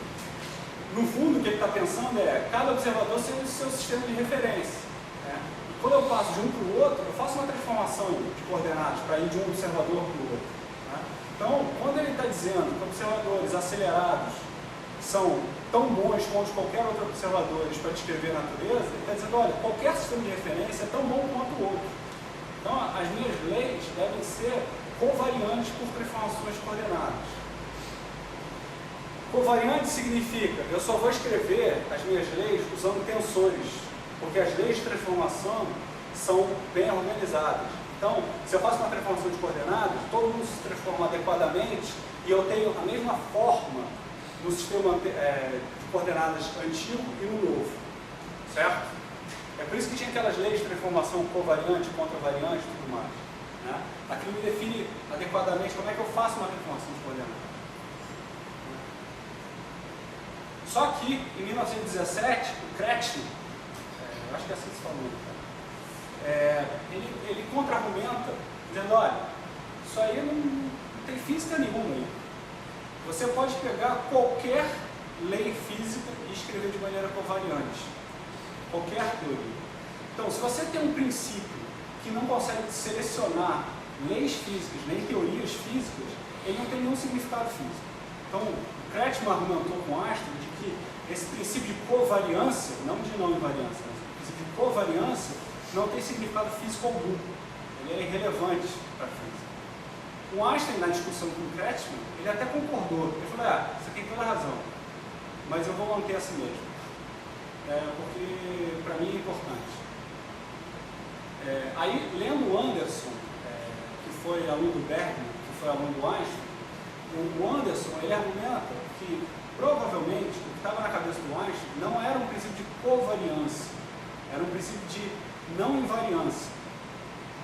No fundo, o que ele está pensando é cada observador ser o seu sistema de referência. Né? E quando eu passo de um para o outro, eu faço uma transformação de coordenadas para ir de um observador para o outro. Né? Então, quando ele está dizendo que observadores acelerados são tão bons quanto qualquer outro observador para descrever a natureza, ele está dizendo, olha, qualquer sistema de referência é tão bom quanto o outro. Então, as minhas leis devem ser covariantes por transformações de coordenadas. Covariante significa, eu só vou escrever as minhas leis usando tensores, porque as leis de transformação são bem organizadas. Então, se eu faço uma transformação de coordenadas, todo mundo se transforma adequadamente e eu tenho a mesma forma no sistema de coordenadas antigo e no novo, certo? É por isso que tinha aquelas leis de transformação covariante, contravariante e tudo mais. Né? Aquilo me define adequadamente como é que eu faço uma transformação de coordenadas. Só que, em 1917, o Kretschmann, eu acho que é assim que se fala, ele contra-argumenta, dizendo, olha, isso aí não tem física nenhuma aí. Você pode pegar qualquer lei física e escrever de maneira covariante. Qualquer teoria. Então, se você tem um princípio que não consegue selecionar leis físicas, nem teorias físicas, ele não tem nenhum significado físico. Então, o Kretschmann argumentou com Einstein de que esse princípio de covariância, não de não invariância, mas o princípio de covariância não tem significado físico algum. Ele é irrelevante para a física. O Einstein, na discussão com o Kretschmann, ele até concordou. Ele falou, você tem toda a razão, mas eu vou manter assim mesmo. Porque para mim é importante. Aí, lendo o Anderson, que foi aluno do Bergman, que foi aluno do Einstein, o Anderson, ele argumenta que provavelmente o que estava na cabeça do Einstein não era um princípio de covariância, era um princípio de não invariância.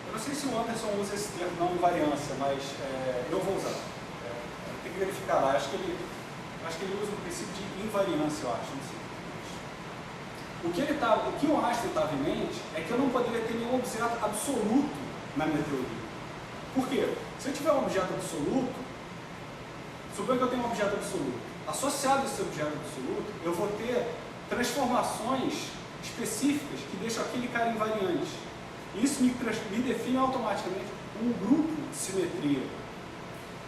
Eu não sei se o Anderson usa esse termo não invariância, mas eu vou usar. Tem que verificar lá. Acho que ele usa o princípio de invariância, eu acho. Não sei. O que o Einstein estava em mente é que eu não poderia ter nenhum objeto absoluto na minha teoria. Por quê? Se eu tiver um objeto absoluto, suponha que eu tenho um objeto absoluto. Associado a esse objeto absoluto, eu vou ter transformações específicas que deixam aquele cara invariante. Isso me define automaticamente um grupo de simetria.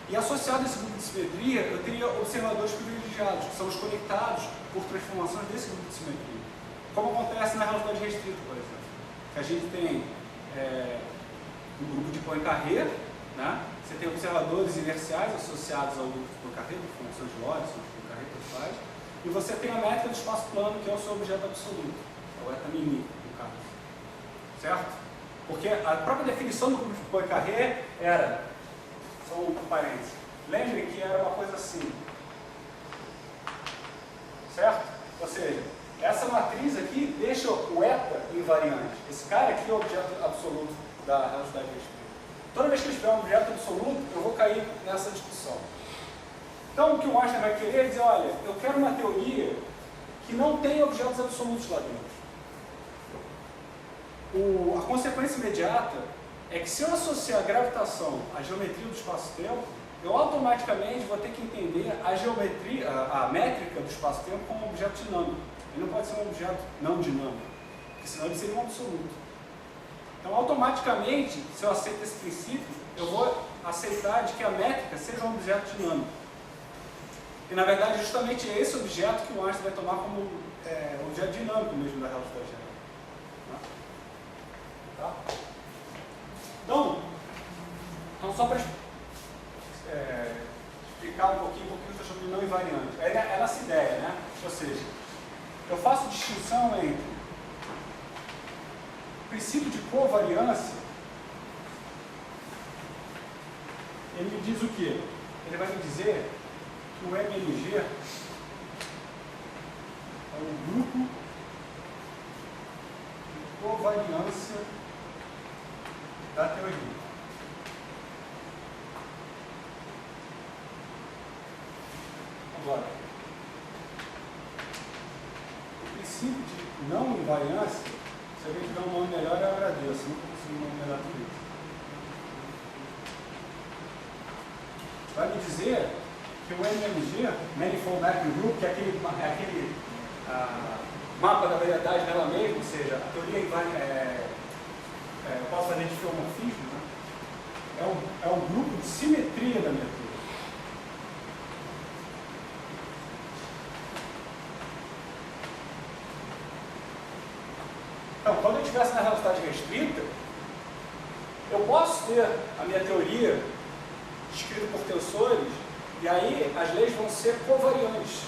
E associado a esse grupo de simetria, eu teria observadores privilegiados, que são os conectados por transformações desse grupo de simetria. Como acontece na relatividade restrita, por exemplo. Que a gente tem um grupo de Poincaré, né? Você tem observadores inerciais associados ao grupo de Poincaré, por funções de Lorentz, de Poincaré, que faz. E você tem a métrica do espaço plano, que é o seu objeto absoluto, é o eta mimi, no caso. Certo? Porque a própria definição do grupo de Poincaré era, só um parênteses, lembre que era uma coisa assim. Certo? Ou seja, essa matriz aqui deixa o eta invariante. Esse cara aqui é o objeto absoluto da relatividade restrita. Toda vez que eu tiver um objeto absoluto, eu vou cair nessa discussão. Então, o que o Einstein vai querer é dizer, olha, eu quero uma teoria que não tem objetos absolutos lá dentro. A consequência imediata é que se eu associar a gravitação à geometria do espaço-tempo, eu automaticamente vou ter que entender a métrica do espaço-tempo como um objeto dinâmico. Ele não pode ser um objeto não dinâmico, porque senão ele seria um absoluto. Então, automaticamente, se eu aceito esse princípio, eu vou aceitar de que a métrica seja um objeto dinâmico. E, na verdade, justamente é esse objeto que o Einstein vai tomar como objeto dinâmico mesmo da relatividade geral. Tá? Então, só para explicar um pouquinho o que eu estou chamando de não invariante. É nessa ideia, né? Ou seja, eu faço distinção entre o princípio de covariância. Ele me diz o quê? Ele vai me dizer que o MNG é um grupo de covariância da teoria. não invariância, se alguém tiver um nome melhor, eu agradeço. Nunca consegui um nome melhor que isso. Vai me dizer que o MMG, Manifold Mapping Group, que é aquele mapa da variedade dela mesma, ou seja, a teoria eu posso fazer de geomorfismo, né? É um grupo de simetria da minha teoria. Então, quando eu estivesse na velocidade restrita, eu posso ter a minha teoria escrita por tensores, e aí as leis vão ser covariantes.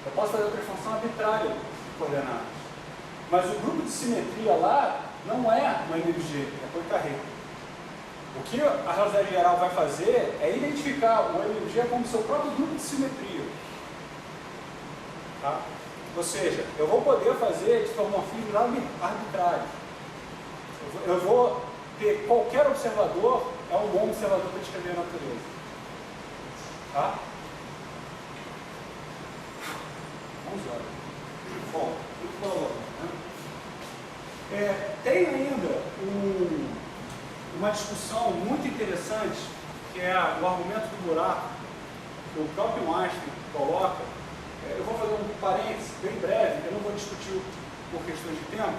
Eu posso fazer uma transformação arbitrária de coordenadas. Mas o grupo de simetria lá não é uma MMG, é Poincaré. O que a velocidade geral vai fazer é identificar o MMG como seu próprio grupo de simetria. Tá? Ou seja, eu vou poder fazer isomorfismos arbitrários. Eu vou ter qualquer observador, é um bom observador para descrever a natureza. Tá? Vamos lá. Bom, muito bom. Né? Tem ainda uma discussão muito interessante, que é o argumento do buraco, que o próprio Einstein coloca. Eu vou fazer um parênteses bem breve, eu não vou discutir por questões de tempo,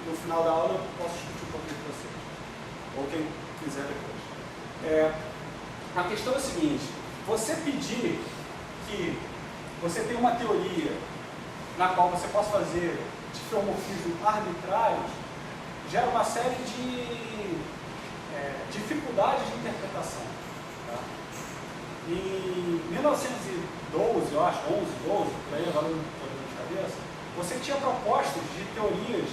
no final da aula eu posso discutir um pouquinho com vocês, ou quem quiser depois. A questão é a seguinte: você pedir que você tenha uma teoria na qual você possa fazer diffeomorfismos arbitrários gera uma série de dificuldades de interpretação. Tá? Em 1912, eu acho, 11, 12, por aí, agora não estou de cabeça, você tinha propostas de teorias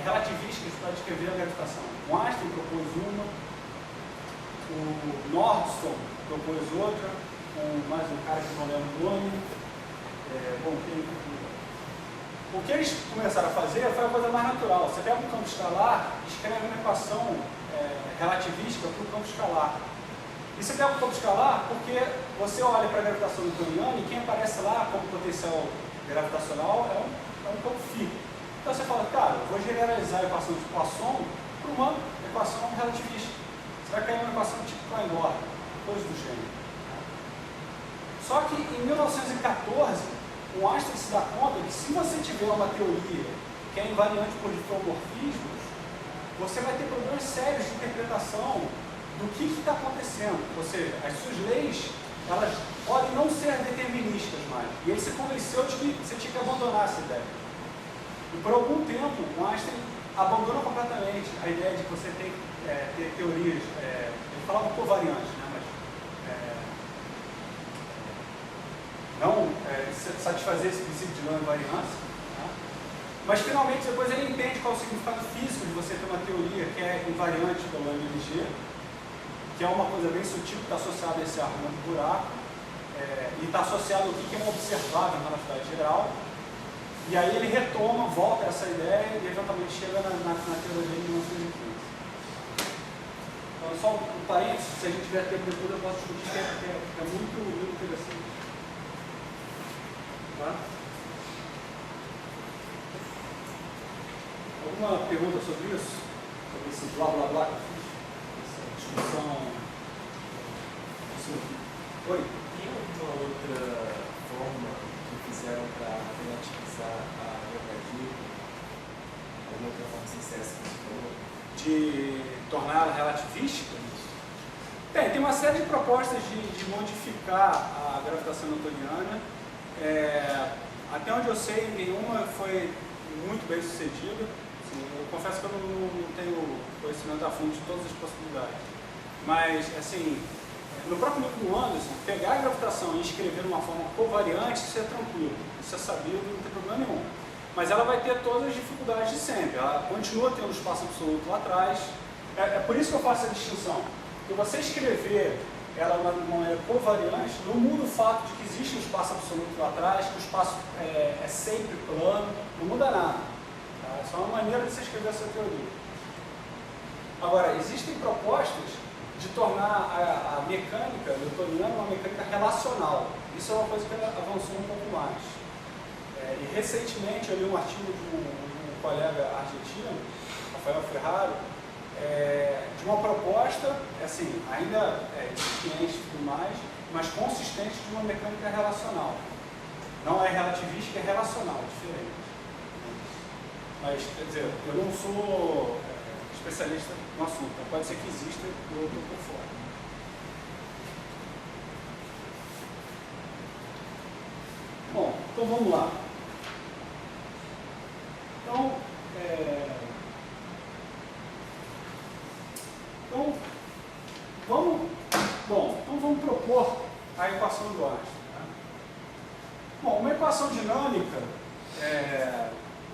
relativísticas para descrever a gravitação. O Einstein propôs uma, o Nordstrom propôs outra, mais um cara que não lembro o nome. O que eles começaram a fazer foi a coisa mais natural. Você pega um campo escalar e escreve uma equação relativística para o campo escalar. E você pega o campo escalar porque você olha para a gravitação newtoniana e quem aparece lá como potencial gravitacional é um campo fio. Então você fala, cara, eu vou generalizar a equação de Poisson para uma equação relativista. Você vai cair numa equação tipo Klein-Bordner, coisa do gênero. Só que em 1914, o Einstein se dá conta que se você tiver uma teoria que é invariante por diffeomorfismos, você vai ter problemas sérios de interpretação do que está acontecendo. Ou seja, as suas leis, elas podem não ser deterministas mais. E ele se convenceu de que você tinha que abandonar essa ideia. E por algum tempo, o Einstein abandona completamente a ideia de que você tem que ter teorias, ele falava covariantes, né? Mas não satisfazer esse princípio de não invariância. Né? Mas finalmente depois ele entende qual é o significado físico de você ter uma teoria que é invariante pelo MMG, que é uma coisa bem sutil que está associada a esse argumento do buraco, e está associado ao que é um observável na velocidade geral. E aí ele retoma, volta a essa ideia e eventualmente chega na teoria de 1915. Então, só um parênteses, se a gente tiver tempo depois eu posso discutir, que é muito, muito interessante. Tá? Alguma pergunta sobre isso? Sobre esse blá blá blá que eu fiz? Essa discussão. Oi? Tem alguma outra forma que fizeram para relativizar a verdade? Alguma outra forma sem ser essa que você falou? De torná-la relativística? Tem uma série de propostas de modificar a gravitação newtoniana. Até onde eu sei, nenhuma foi muito bem sucedida. Assim, eu confesso que eu não tenho conhecimento a fundo de todas as possibilidades. Mas, assim, no próprio livro do Anderson, pegar a gravitação e escrever de uma forma covariante, isso é tranquilo. Isso é sabido, não tem problema nenhum. Mas ela vai ter todas as dificuldades de sempre. Ela continua tendo espaço absoluto lá atrás. É por isso que eu faço a distinção. Porque você escrever ela de uma maneira covariante não muda o fato de que existe um espaço absoluto lá atrás, que o espaço é sempre plano, não muda nada. Tá? É só uma maneira de você escrever essa teoria. Agora, existem propostas de tornar a mecânica newtoniana uma mecânica relacional. Isso é uma coisa que avançou um pouco mais. E recentemente eu li um artigo de um colega argentino, Rafael Ferraro, de uma proposta, assim, ainda incipiente e tudo mais, mas consistente de uma mecânica relacional. Não é relativística, é relacional, diferente. Mas, quer dizer, eu não sou especialista no assunto, então pode ser que exista e eu estou por fora. Bom, então vamos lá. Então vamos propor a equação do Einstein. Né? Bom, uma equação dinâmica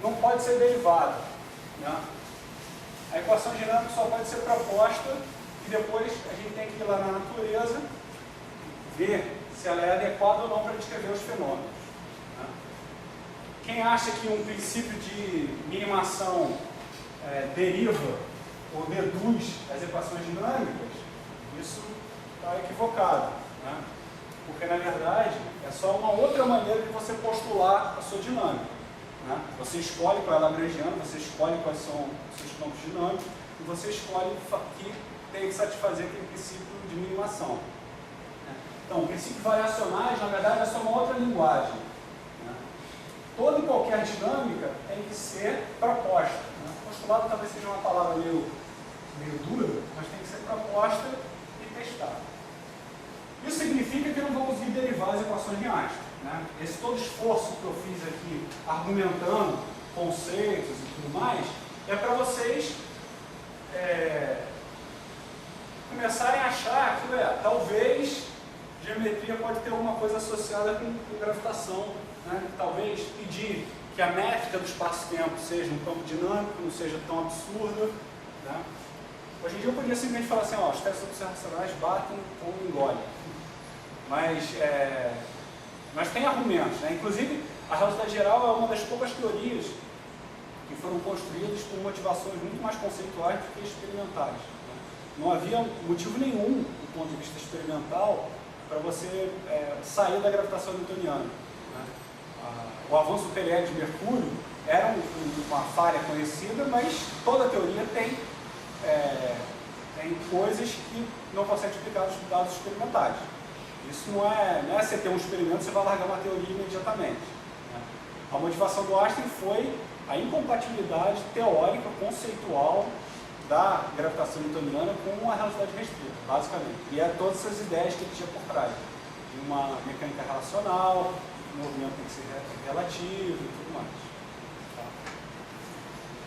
não pode ser derivada. Né? A equação dinâmica só pode ser proposta e depois a gente tem que ir lá na natureza ver se ela é adequada ou não para descrever os fenômenos. Né? Quem acha que um princípio de minimação deriva ou deduz as equações dinâmicas, isso está equivocado. Né? Porque, na verdade, é só uma outra maneira de você postular a sua dinâmica. Né? Você escolhe qual é a lagrangiana, você escolhe quais são os seus campos dinâmicos e você escolhe que tem que satisfazer aquele princípio de minimação. Né? Então, o princípio variacionais, na verdade, é só uma outra linguagem. Né? Toda e qualquer dinâmica tem que ser proposta. Né? Postulado talvez seja uma palavra meio dura, mas tem que ser proposta e testada. Isso significa que não vamos vir derivar as equações de Einstein. Né? Esse todo esforço que eu fiz aqui, argumentando conceitos e tudo mais, é para vocês começarem a achar que, talvez, geometria pode ter alguma coisa associada com gravitação. Né? Talvez pedir que a métrica do espaço-tempo seja um campo dinâmico, não seja tão absurda. Né? Hoje em dia eu podia simplesmente falar assim, os testes observacionais batem ou engolem. Mas tem argumentos, né? Inclusive, a relatividade geral é uma das poucas teorias que foram construídas com motivações muito mais conceituais do que experimentais. Né? Não havia motivo nenhum, do ponto de vista experimental, para você sair da gravitação newtoniana. Né? O avanço do PLL de Mercúrio era uma falha conhecida, mas toda a teoria tem coisas que não conseguem explicar os dados experimentais. Isso não é você ter um experimento, você vai largar uma teoria imediatamente. Né? A motivação do Einstein foi a incompatibilidade teórica, conceitual da gravitação newtoniana com a relatividade restrita, basicamente. E todas essas ideias que ele tinha por trás. De uma mecânica relacional, o movimento tem que ser relativo e tudo mais. Tá?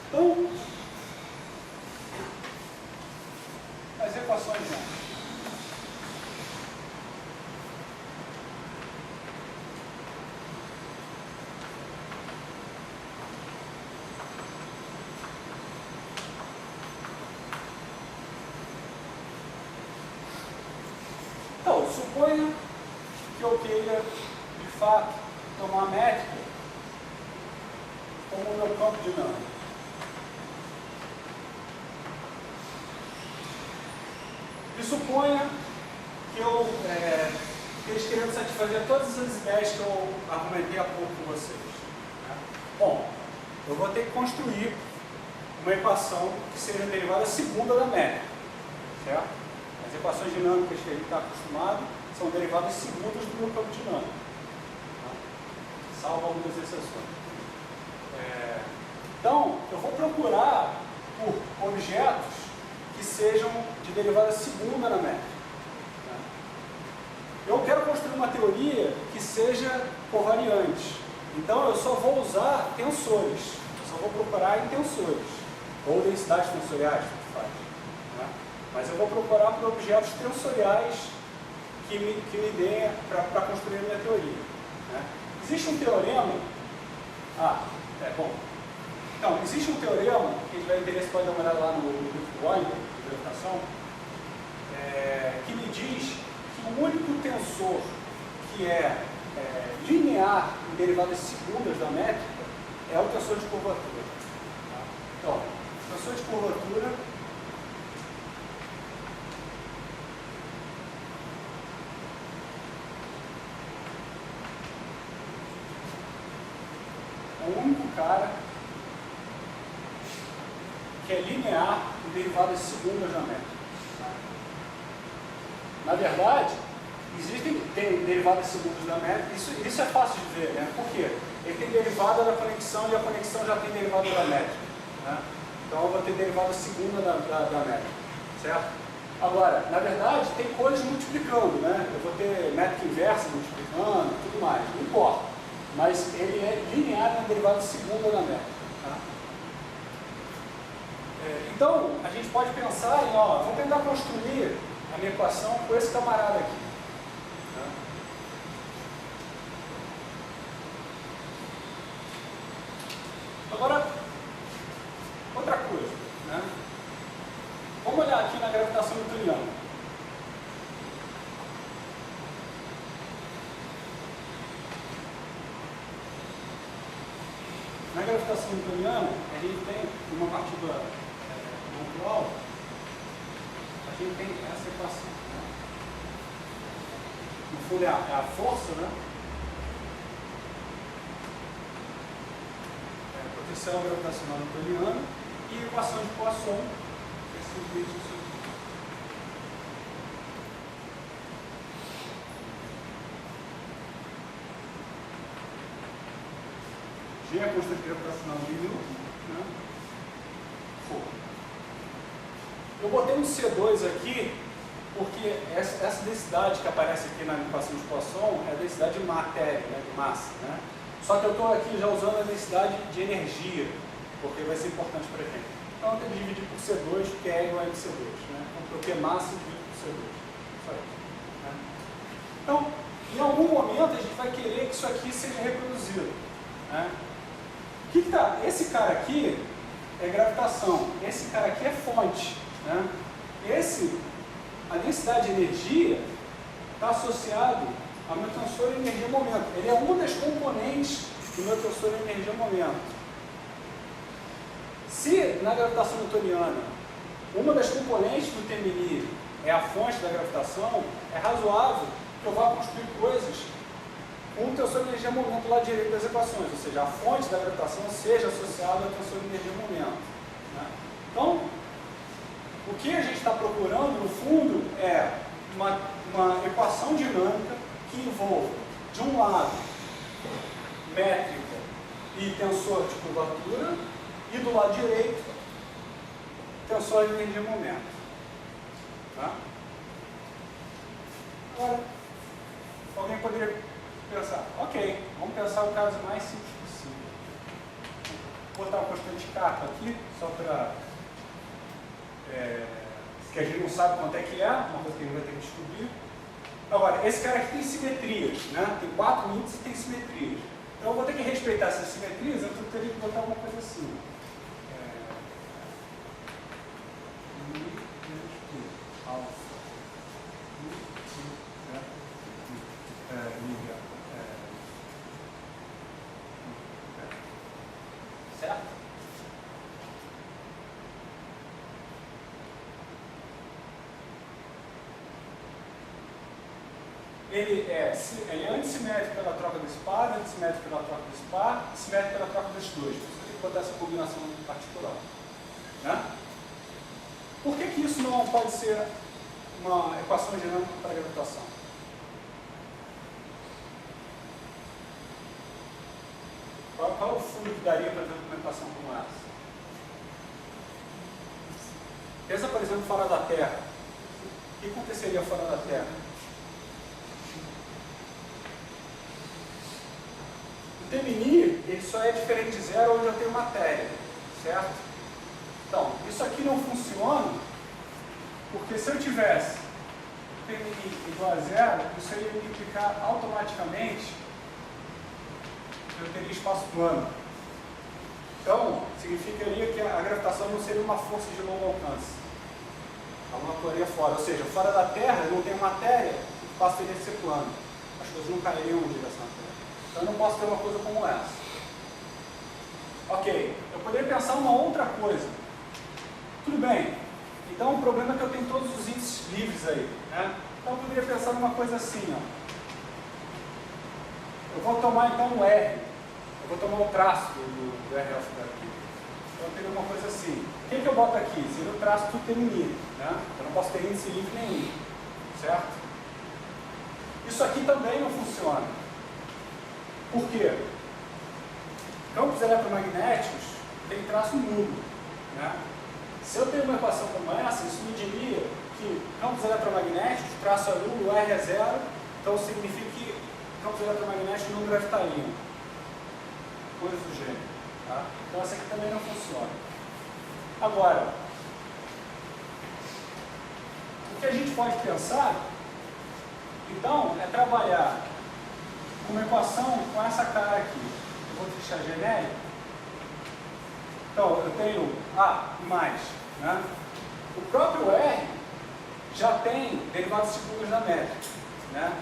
Então, as equações de Einstein. Então, suponha que eu queira, de fato, tomar a métrica como o meu campo dinâmico. E suponha que eu esteja querendo satisfazer todas essas ideias que eu argumentei há pouco com vocês. Né? Bom, eu vou ter que construir uma equação que seja derivada segunda da métrica. Certo? As equações dinâmicas que a gente está acostumado são derivadas segundas do meu campo dinâmico. Tá? Salvo algumas exceções. Então, eu vou procurar por objetos que sejam de derivada segunda na métrica. Tá? Eu quero construir uma teoria que seja covariante. Então, eu só vou usar tensores. Eu só vou procurar em tensores. Ou densidades tensoriais, que faz. Né? Mas eu vou procurar por objetos tensoriais que me deem para construir a minha teoria. Né? Existe um teorema. Então, existe um teorema, quem tiver interesse pode dar uma olhada lá no livro do Euler, de gravitação, que me diz que o único tensor que é linear em derivadas segundas da métrica é o tensor de curvatura. Tá? Então, o tensor de curvatura o único cara que é linear em derivadas segundas geométricas. Na verdade, tem derivadas segundas geométricas, isso é fácil de ver, né? Por quê? Ele tem derivada da conexão e a conexão já tem derivada da métrica. Né? Então eu vou ter derivada segunda da métrica, certo? Agora, na verdade, tem coisas multiplicando, né? Eu vou ter métrica inversa multiplicando, tudo mais, não importa. Mas ele é linear na derivada segunda da métrica. Tá? Então, a gente pode pensar em, ó, vou tentar construir a minha equação com esse camarada aqui. Tá? Agora, outra coisa, né? Vamos olhar aqui na gravitação newtoniana. Na gravitação newtoniana, a gente tem uma partícula pontual, a gente tem essa equação. Né? No fundo é a força, né? Potencial gravitacional newtoniana e equação de Poisson, que é simplesmente isso aqui. G é a constante gravitacional de Newton, né? Eu botei um C2 aqui porque essa densidade que aparece aqui na equação de Poisson é a densidade de matéria, né? De massa, né? Só que eu estou aqui já usando a densidade de energia, porque vai ser importante para a gente. Então eu tenho que dividir por C2, que é igual a MC2. Né? Então, porque massa dividido por C2. Só isso. Né? Então, em algum momento a gente vai querer que isso aqui seja reproduzido. Né? O que tá? Esse cara aqui é gravitação, esse cara aqui é fonte. Né? A densidade de energia está associado ao meu tensor de energia-momento. Ele é uma das componentes do meu tensor de energia-momento. Se na gravitação newtoniana uma das componentes do TMI é a fonte da gravitação, é razoável que eu vá construir coisas com o tensor de energia-momento lá direito das equações, ou seja, a fonte da gravitação seja associada ao tensor de energia-momento. Né? Então, o que a gente está procurando, no fundo, é uma equação dinâmica que envolva, de um lado, métrica e tensor de curvatura, e do lado direito, tensor de energia-momento. Tá? Agora, alguém poderia pensar, ok, vamos pensar o caso mais simples possível. Vou botar uma constante kappa aqui, só para... que a gente não sabe quanto é que é, uma coisa que a gente vai ter que descobrir. Agora, esse cara aqui tem simetrias, né? Tem 4 índices e tem simetrias. Então eu vou ter que respeitar essas simetrias, eu teria que botar alguma coisa assim. Alfa. Certo? Ele é antissimétrico pela troca desse par, antissimétrico pela troca desse par, e simétrico pela troca desses dois. Você tem que botar essa combinação particular. Né? Por que isso não pode ser uma equação dinâmica para a gravitação? Qual é o fundo que daria para ter uma equação como essa? Pensa, por exemplo, fora da Terra. O que aconteceria fora da Terra? O TMI, ele só é diferente de zero onde eu tenho matéria, certo? Então, isso aqui não funciona, porque se eu tivesse TMI igual a zero, isso ia me implicar automaticamente que eu teria espaço plano. Então, significaria que a gravitação não seria uma força de longo alcance. Ela não atuaria fora, ou seja, fora da Terra, eu não tenho matéria, o espaço teria que ser plano. As coisas não cairiam em direção à Terra. Então, eu não posso ter uma coisa como essa. Ok, eu poderia pensar uma outra coisa. Tudo bem, então o problema é que eu tenho todos os índices livres aí. Né? Então, eu poderia pensar numa coisa assim. Ó. Eu vou tomar então um R eu vou tomar o traço do RL aqui. Então eu teria uma coisa assim. O que eu boto aqui? Seria o traço do TMI, né? Eu não posso ter índice livre nenhum, certo? Isso aqui também não funciona. Por quê? Campos eletromagnéticos têm traço nulo, né? Se eu tenho uma equação como essa, isso me diria que campos eletromagnéticos, traço é nulo, R é zero, então significa que campos eletromagnéticos não gravitariam. Coisa do gênero. Tá? Então essa aqui também não funciona. Agora, o que a gente pode pensar, então, é trabalhar com uma equação com essa cara aqui. Eu vou deixar genérico. Então, eu tenho A mais, né? O próprio R já tem derivadas segundas da métrica, né?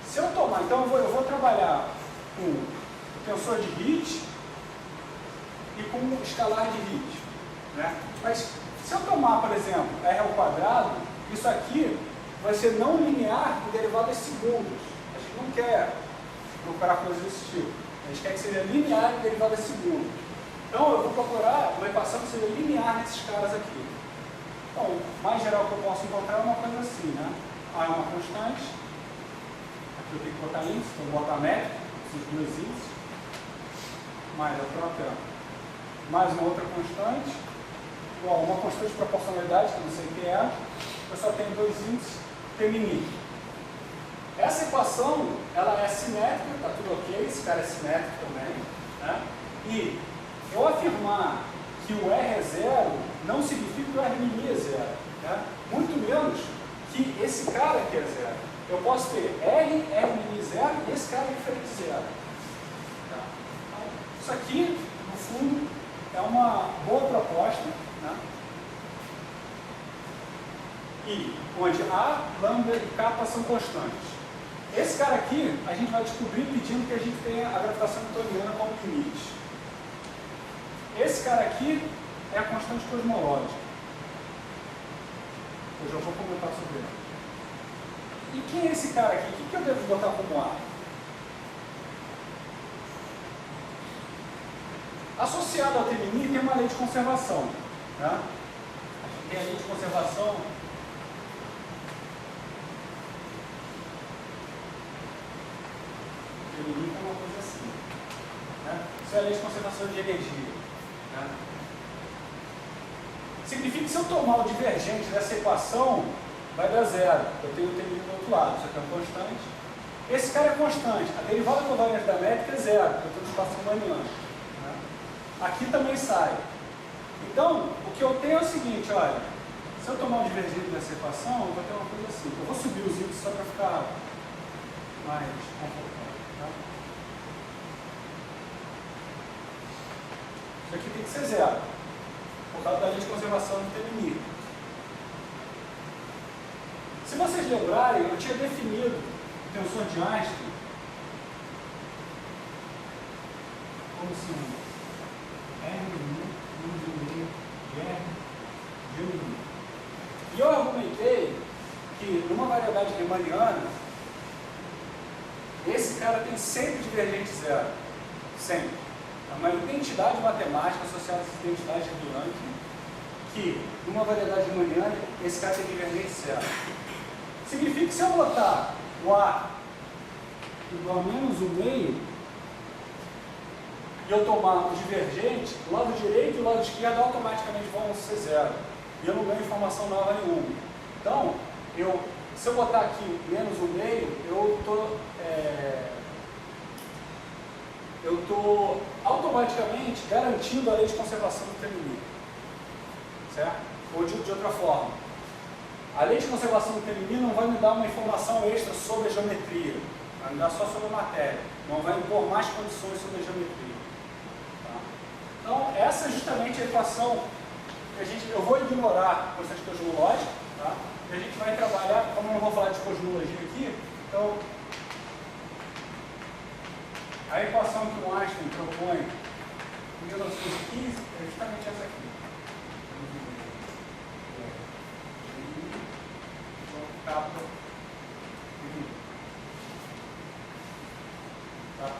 Se eu tomar, então eu vou trabalhar com o tensor de Hit e com o escalar de Hit, né? Mas se eu tomar, por exemplo, R ao quadrado, isso aqui vai ser não linear com derivadas segundas. A gente não quer procurar coisas desse tipo. A gente quer que seja linear em derivadas segundas. Então eu vou procurar uma equação que seja linear nesses caras aqui. Então, o mais geral que eu posso encontrar é uma coisa assim, né? A é uma constante. Aqui eu tenho que botar índice, então eu vou botar métrica, esses dois índices. Mais a própria, mais uma outra constante. Igual uma constante de proporcionalidade, que eu não sei o que é. Eu só tenho dois índices, TMI. Essa equação, ela é simétrica, está tudo ok, esse cara é simétrico também, né? E eu afirmar que o R é zero não significa que o R mini é zero, né? Muito menos que esse cara aqui é zero. Eu posso ter R mini zero e esse cara é diferente de zero. Tá? Então, isso aqui, no fundo, é uma boa proposta, né? E onde A, lambda e kappa são constantes. Esse cara aqui, a gente vai descobrir pedindo que a gente tenha a gravitação newtoniana como limite. Esse cara aqui é a constante cosmológica. Eu já vou comentar sobre ele. E quem é esse cara aqui? O que eu devo botar como A? Associado ao TMI tem uma lei de conservação. Né? A gente tem a lei de conservação. O TMI é uma coisa assim. Né? Isso é a lei de conservação de energia. Né? Significa que se eu tomar o divergente dessa equação, vai dar zero. Eu tenho o TMI do outro lado, isso aqui é uma constante. Esse cara é constante. A derivada covariante da métrica é zero, eu tenho um espaço riemanniano. Né? Aqui também sai. Então, o que eu tenho é o seguinte, olha, se eu tomar o divergente dessa equação, eu vou ter uma coisa assim. Eu vou subir os índices só para ficar mais confortável. Tá? Isso aqui tem que ser zero, por causa da lei de conservação do TMI. Se vocês lembrarem, eu tinha definido o tensor de Einstein como seguinte: R mínimo, R mínimo. E eu argumentei que numa variedade riemanniana, esse cara tem sempre divergente zero. Sempre. É uma identidade matemática associada a essa identidade de Dirac, que numa variedade riemanniana, esse cara tem divergente zero. Significa que se eu botar o A igual a menos 1,5 e eu tomar o divergente, o lado direito e o lado esquerdo automaticamente vão ser zero. E eu não ganho informação nova nenhuma. Então, se eu botar aqui menos 1,5, eu estou automaticamente garantindo a lei de conservação do TMI. Certo? Ou de outra forma. A lei de conservação do TMI não vai me dar uma informação extra sobre a geometria, vai me dar só sobre a matéria, não vai impor mais condições sobre a geometria. Tá? Então, essa é justamente a equação que eu vou ignorar a constante cosmológica, tá? E a gente vai trabalhar, como eu não vou falar de cosmologia aqui, então, a equação que o Einstein propõe em 1915 é justamente essa aqui. Kappa. Tá?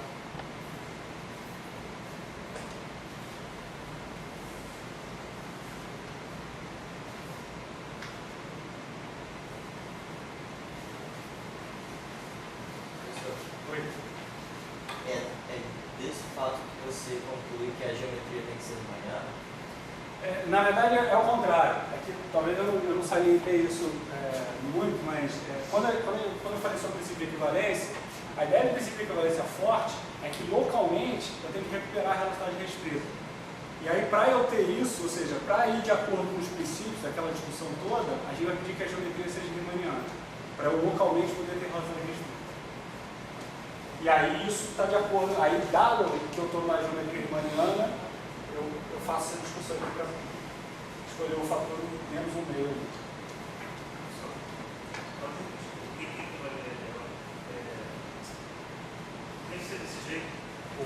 Oi. É desse fato que você conclui que a geometria tem que ser linear? Na verdade é o contrário. Aqui, talvez eu não salientei isso muito, mas quando eu falei sobre o princípio de equivalência, a ideia do princípio de equivalência forte é que localmente eu tenho que recuperar a relacionalidade restrita. E aí, para eu ter isso, ou seja, para ir de acordo com os princípios daquela discussão toda, a gente vai pedir que a geometria seja riemanniana, para eu localmente poder ter relacionalidade restrita. E aí isso está de acordo, aí dado que eu estou na geometria riemanniana, eu faço essa discussão aqui para escolher o fator menos um meio. Tem que ser desse jeito.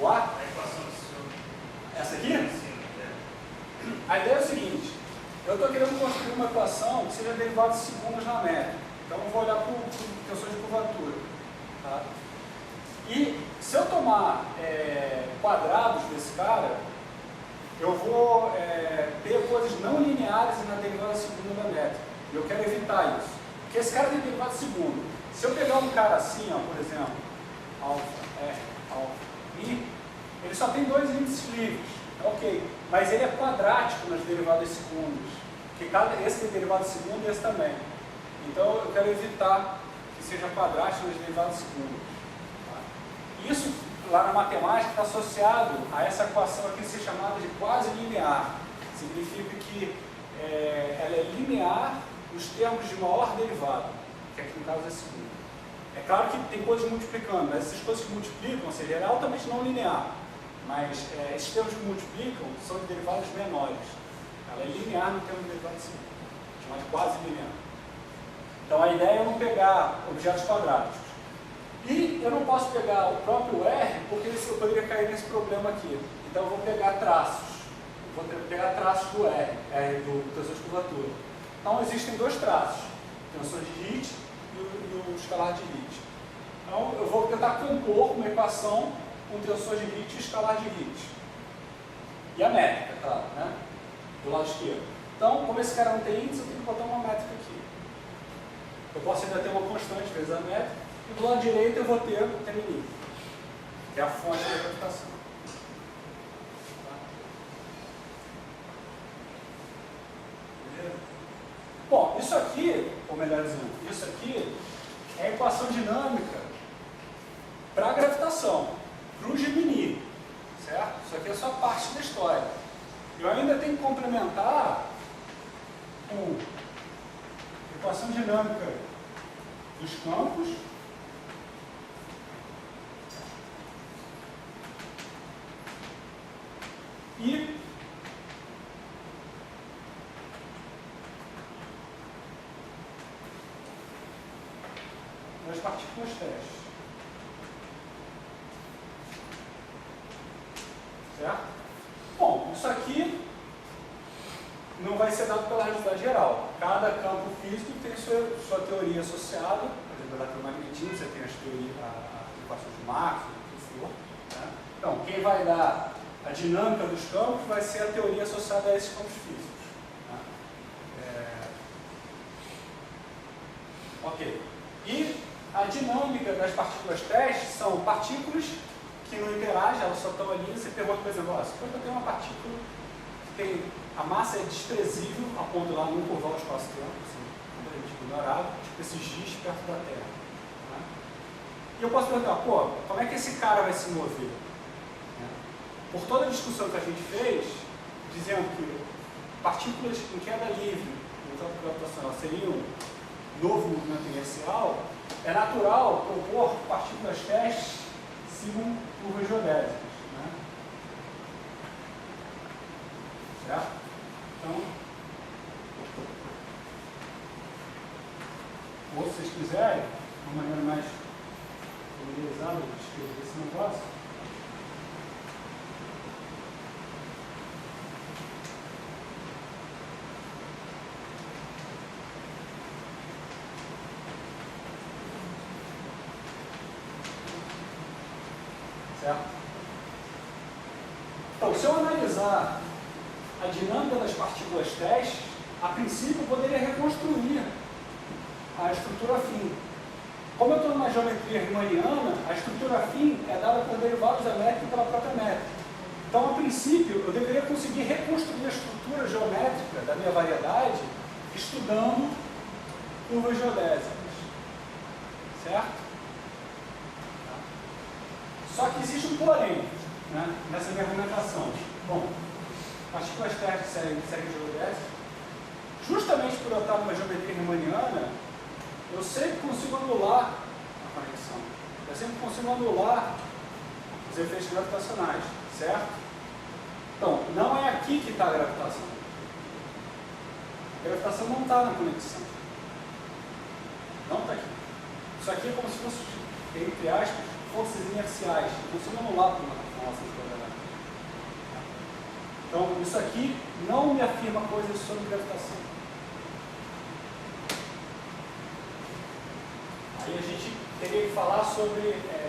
O A? A equação do seu. Essa aqui? A ideia é o seguinte, eu estou querendo construir uma equação que seja derivada de segundos na métrica. Então eu vou olhar para tensões de curvatura. Tá? E se eu tomar quadrados desse cara, eu vou ter coisas não lineares na derivada de segundo da métrica. E eu quero evitar isso. Porque esse cara tem derivada de segundo. Se eu pegar um cara assim, ó, por exemplo, alfa, R, alfa, I, ele só tem dois índices livres. Ok, mas ele é quadrático nas derivadas segundas, porque esse tem derivada de segundo e esse também. Então eu quero evitar que seja quadrático nas derivadas segundas. Tá? Isso lá na matemática está associado a essa equação aqui ser chamada de quase linear. Significa que ela é linear nos termos de maior derivada, que aqui no caso é segundo. É claro que tem coisas multiplicando, mas essas coisas que multiplicam, ou seja, ela é altamente não linear. Mas esses termos que multiplicam são de derivadas menores. Ela é linear no termo de derivada segundo, chamada de quase linear. Então a ideia é não pegar objetos quadráticos. E eu não posso pegar o próprio R, porque eu poderia cair nesse problema aqui. Então eu vou pegar traços. Eu vou pegar traços do R do tensor de curvatura. Então existem dois traços, o tensor de Hit e o escalar de Hit. Então eu vou tentar compor uma equação com tensor de Hit e escalar de Hit. E a métrica, claro, né? Do lado esquerdo. Então, como esse cara não tem índice, eu tenho que botar uma métrica aqui. Eu posso ainda ter uma constante vezes a métrica, e do lado direito eu vou ter o TMI, que é a fonte da gravitação. Bom, isso aqui, ou melhor dizendo, isso aqui é a equação dinâmica para a gravitação, para o Gemini, certo? Isso aqui é só parte da história. Eu ainda tenho que complementar com a equação dinâmica dos campos e das partículas teste. Certo? Bom, isso aqui não vai ser dado pela relatividade geral. Cada campo físico tem sua teoria associada, por exemplo, eletromagnetismo, você tem as equações de Maxwell, o que for. Né? Então, quem vai dar a dinâmica dos campos vai ser a teoria associada a esses campos físicos. Né? Ok. E a dinâmica das partículas teste são partículas que não interagem, elas só estão ali. Você pergunta, por exemplo, se eu tenho uma partícula que tem a massa é desprezível a ponto de lá não curvar o espaço-tempo, assim, completamente ignorado, tipo esses giz perto da Terra. Né? E eu posso perguntar, como é que esse cara vai se mover? Né? Por toda a discussão que a gente fez, dizendo que partículas em queda livre, no campo gravitacional, seriam um novo movimento inercial, é natural propor que partículas testes sigam curvas geodésicas. Né? Certo? Então, ou se vocês quiserem, uma maneira mais familiarizada de escrever esse negócio, certo? Então, se eu analisar a dinâmica das partículas testes, a princípio eu poderia reconstruir a estrutura fim. Como eu estou numa geometria riemanniana, a estrutura afim é dada por derivados da métrica e pela própria métrica. Então, a princípio, eu deveria conseguir reconstruir a estrutura geométrica da minha variedade estudando curvas geodésicas. Certo? Só que existe um porém, né, nessa minha argumentação. Bom, partículas térreas seguem geodésicas. Justamente por eu estar numa geometria riemanniana, eu sempre consigo anular a conexão. Eu sempre consigo anular os efeitos gravitacionais, certo? Então, não é aqui que está a gravitação. A gravitação não está na conexão. Não está aqui. Isso aqui é como se fosse, entre aspas, forças inerciais. Eu consigo anular por uma nossa probabilidade. Então, isso aqui não me afirma coisas sobre gravitação. Aí a gente teria que falar sobre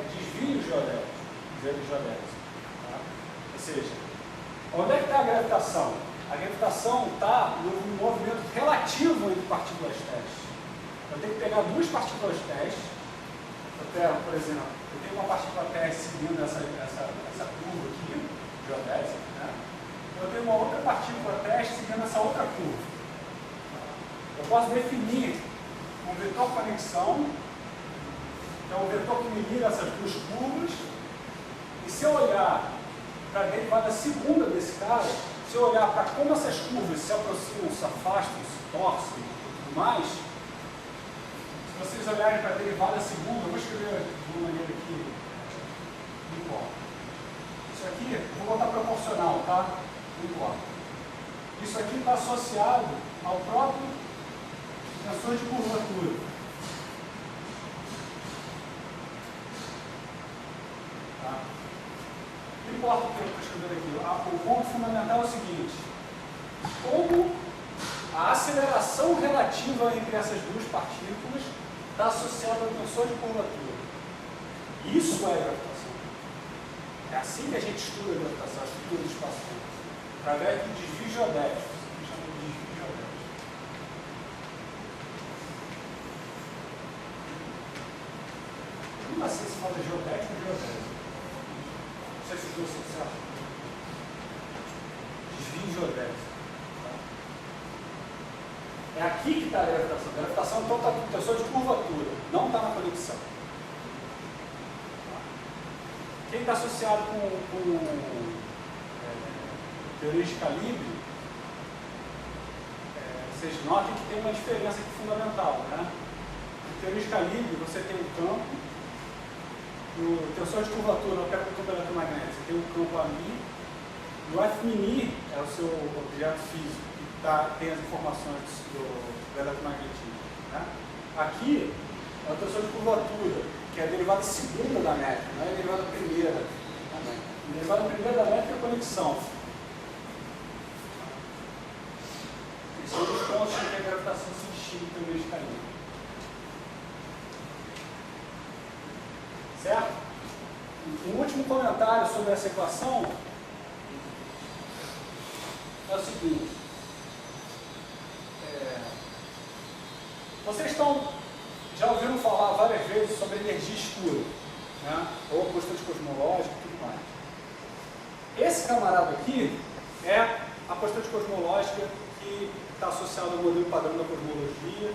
desvios geodésicos. Tá? Ou seja, onde é que está a gravitação? A gravitação está no movimento relativo entre partículas testes. Eu tenho que pegar duas partículas testes. Eu pego, por exemplo, eu tenho uma partícula teste seguindo essa curva aqui, geodésica, né? Eu tenho uma outra partícula teste seguindo essa outra curva. Eu posso definir um vetor conexão, que é o vetor que me liga essas duas curvas, e se eu olhar para a derivada segunda desse cara, se eu olhar para como essas curvas se aproximam, se afastam, se torcem e tudo mais, se vocês olharem para a derivada segunda, eu vou escrever de uma maneira aqui, não importa. Isso aqui, eu vou botar proporcional, tá? Não importa. Isso aqui está associado ao próprio tensor de curvatura. Tá? Não importa o que eu estou escrevendo aqui. O ponto fundamental é o seguinte: como a aceleração relativa entre essas duas partículas está associada ao tensor de curvatura. Isso é gravitação. É assim que a gente estuda a gravitação, a estrutura do espaço-tempo, através do desvio geodésico. A gente chama de desvio geodésico. Eu não sei se fala geodésico ou geodésico. Não sei se os dois são certos. Desvio geodésico. É aqui que está a gravitação. A gravitação então está no tensor de curvatura, não está na conexão. Quem está associado com teorias de calibre, vocês notem que tem uma diferença aqui fundamental, né? Em teoria de calibre, você tem um campo, no tensor de curvatura, no campo eletromagnético, você tem um campo ali, no F-mini é o seu objeto físico, que tem as informações do eletromagnetismo. Né? Aqui é o tensor de curvatura, que é a derivada segunda da métrica, não é a derivada primeira. A derivada primeira da métrica é a conexão. Esses são os pontos em que a gravitação se distingue em teoria de calibre. Certo? Um último comentário sobre essa equação é o seguinte. Vocês já ouviram falar várias vezes sobre energia escura, né? Ou constante cosmológica e tudo mais. Esse camarada aqui é a constante cosmológica que está associada ao modelo padrão da cosmologia,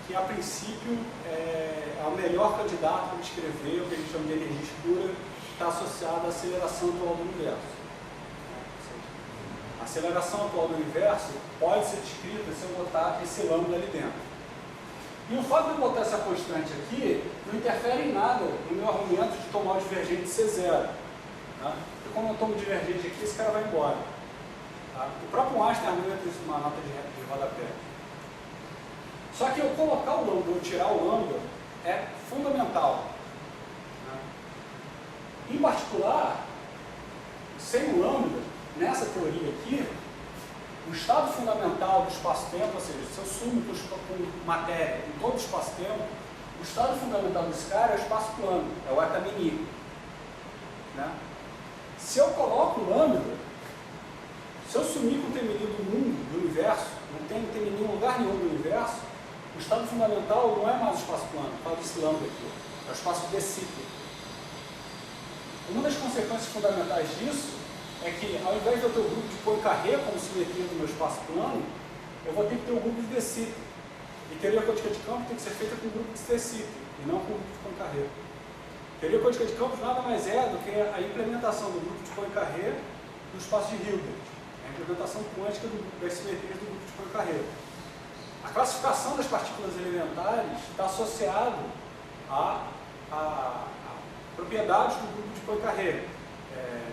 que a princípio é o melhor candidato para descrever o que a gente chama de energia escura, que está associada à aceleração atual do universo. A aceleração atual do universo pode ser descrita se eu botar esse lambda ali dentro. E o fato de eu botar essa constante aqui não interfere em nada no meu argumento de tomar o divergente ser zero. Tá? Porque como eu tomo o divergente aqui, esse cara vai embora. Tá? O próprio Einstein argumenta isso numa nota de rodapé. Só que eu colocar o lambda ou tirar o lambda é fundamental. Tá? Em particular, sem o lambda, nessa teoria aqui, o estado fundamental do espaço-tempo, ou seja, se eu sumo com matéria em todo o espaço-tempo, o estado fundamental desse cara é o espaço plano, é o eta-mini. Né? Se eu coloco o lambda, se eu sumir com o T-mini do mundo, do universo, não tem T-mini em lugar nenhum do universo, o estado fundamental não é mais o espaço plano, fala desse lambda aqui, é o espaço de Sitter. Uma das consequências fundamentais disso é que, ao invés de eu ter o grupo de Poincaré como simetria do meu espaço plano, eu vou ter que ter o grupo de Sitter. E teoria quântica de campo tem que ser feita com o grupo de Sitter, e não com o grupo de Poincaré. Teoria quântica de campos nada mais é do que a implementação do grupo de Poincaré no espaço de Hilbert, a implementação quântica das simetrias do grupo de Poincaré. A classificação das partículas elementares está associada a propriedades do grupo de Poincaré,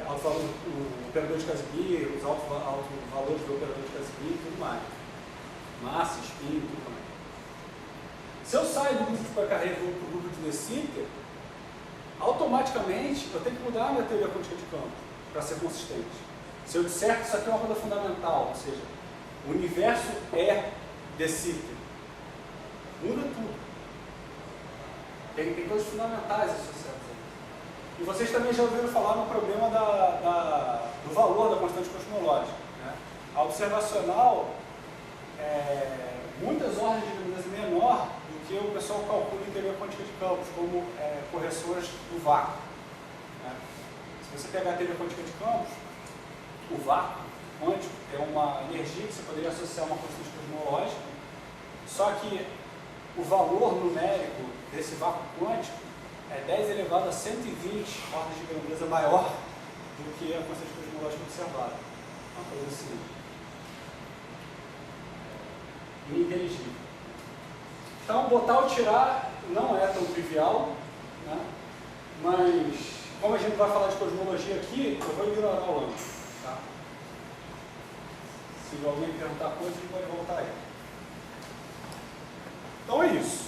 o operador de Casimir, os altos valores do operador de Casimir e tudo mais, massa, spin e tudo mais. Se eu saio do grupo de Poincaré e vou para o grupo de De Sitter, automaticamente eu tenho que mudar a minha teoria quântica de campo para ser consistente. Se eu disser que isso aqui é uma coisa fundamental, ou seja, o universo é De Sitter, muda tudo. Tem coisas fundamentais associadas a isso. E vocês também já ouviram falar no problema do valor da constante cosmológica, né? A observacional é muitas ordens de grandeza menor do que o pessoal calcula em teoria quântica de campos, como correções do vácuo, né? Se você pegar a teoria quântica de campos, o vácuo quântico é uma energia que você poderia associar a uma constante cosmológica, só que o valor numérico desse vácuo quântico é 10 elevado a 120 ordens de grandeza maior do que a constante cosmológica observada. Uma coisa assim, ininteligível. Então, botar ou tirar não é tão trivial, né? Mas, como a gente vai falar de cosmologia aqui, eu vou ignorar o lambda. Tá? Se alguém perguntar coisa, a gente pode voltar aí. Então é isso.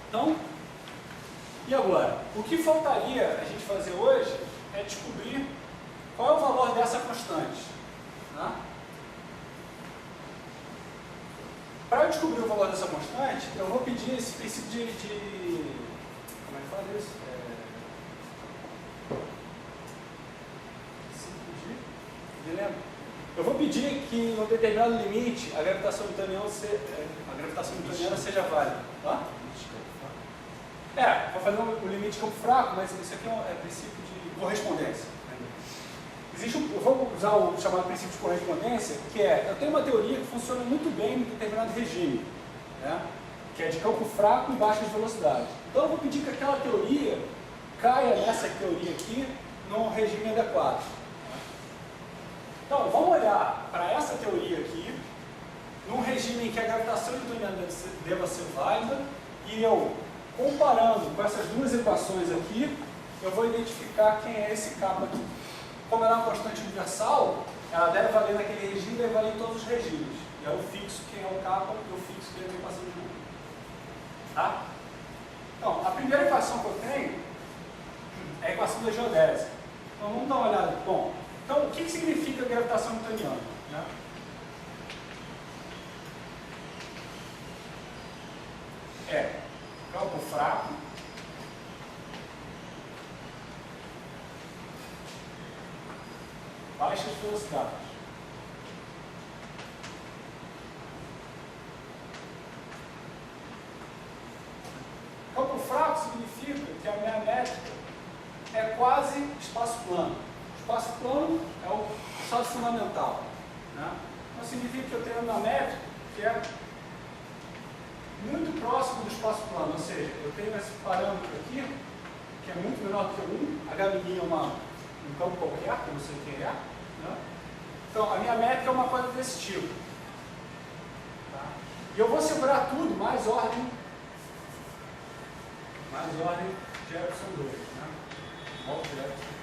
Então, e agora? O que faltaria a gente fazer hoje é descobrir qual é o valor dessa constante. Tá? Para eu descobrir o valor dessa constante, eu vou pedir esse princípio de como é que fala isso? Eu vou pedir que em um determinado limite a gravitação newtoniana seja válida. Tá? Vou fazer o limite de campo fraco, mas isso aqui é princípio de correspondência. Eu vou usar o chamado princípio de correspondência, que eu tenho uma teoria que funciona muito bem em determinado regime, né? Que é de campo fraco e baixas velocidades. Então eu vou pedir que aquela teoria caia nessa teoria aqui num regime adequado. Então vamos olhar para essa teoria aqui, num regime em que a gravitação newtoniana deva ser válida, e eu, comparando com essas duas equações aqui, eu vou identificar quem é esse capa aqui. Como ela é uma constante universal, ela deve valer naquele regime e deve valer em todos os regimes. E eu fixo quem é o capa e eu fixo quem é a equação de Newton. Tá? Então, a primeira equação que eu tenho é a equação da geodésia. Então, vamos dar uma olhada. Bom, então, o que significa gravitação newtoniana? Né? É campo fraco, baixas velocidades. Campo fraco significa que a minha métrica é quase espaço plano. Espaço plano é o estado fundamental. Né? Então significa que eu tenho uma métrica que é muito próximo do espaço plano, ou seja, eu tenho esse parâmetro aqui, que é muito menor que 1, H' é um campo qualquer, que eu não sei quem é. Né? Então, a minha métrica é uma coisa desse tipo. Tá? E eu vou segurar tudo mais ordem de Epsilon 2. Né? Volta de Epsilon.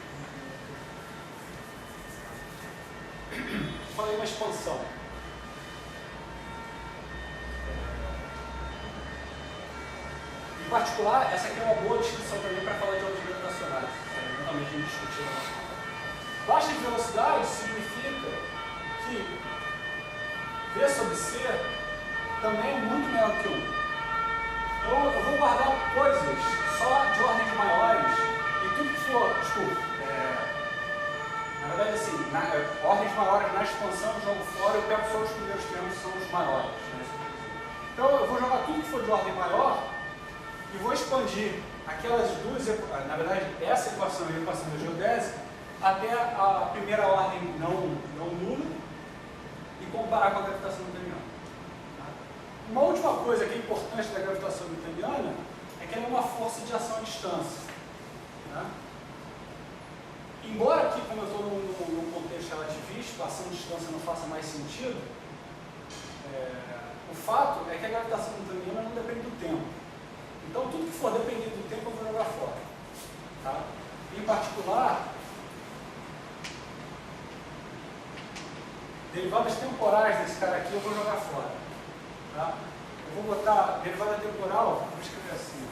Falei uma expansão. Em particular, essa aqui é uma boa descrição também para falar de ondas gravitacionais. Também a gente discutiu na nossa aula. Baixas velocidades significa que V sobre C também é muito menor que 1. Então eu vou guardar coisas só de ordens maiores e tudo que for, na verdade assim, ordens maiores na expansão eu jogo fora, eu pego só os primeiros termos que são os maiores. Né? Então eu vou jogar tudo que for de ordem maior e vou expandir aquelas duas, na verdade essa equação e a equação da geodésica, até a primeira ordem não nula e comparar com a gravitação newtoniana. Uma última coisa que é importante da gravitação newtoniana é que ela é uma força de ação à distância. Né? Embora aqui, como eu estou num contexto relativista, a ação à distância não faça mais sentido, o fato é que a gravitação newtoniana não depende do tempo. Então, tudo que for depender do tempo, eu vou jogar fora. Tá? Em particular, derivadas temporais desse cara aqui, eu vou jogar fora. Tá? Eu vou botar derivada temporal, vou escrever assim.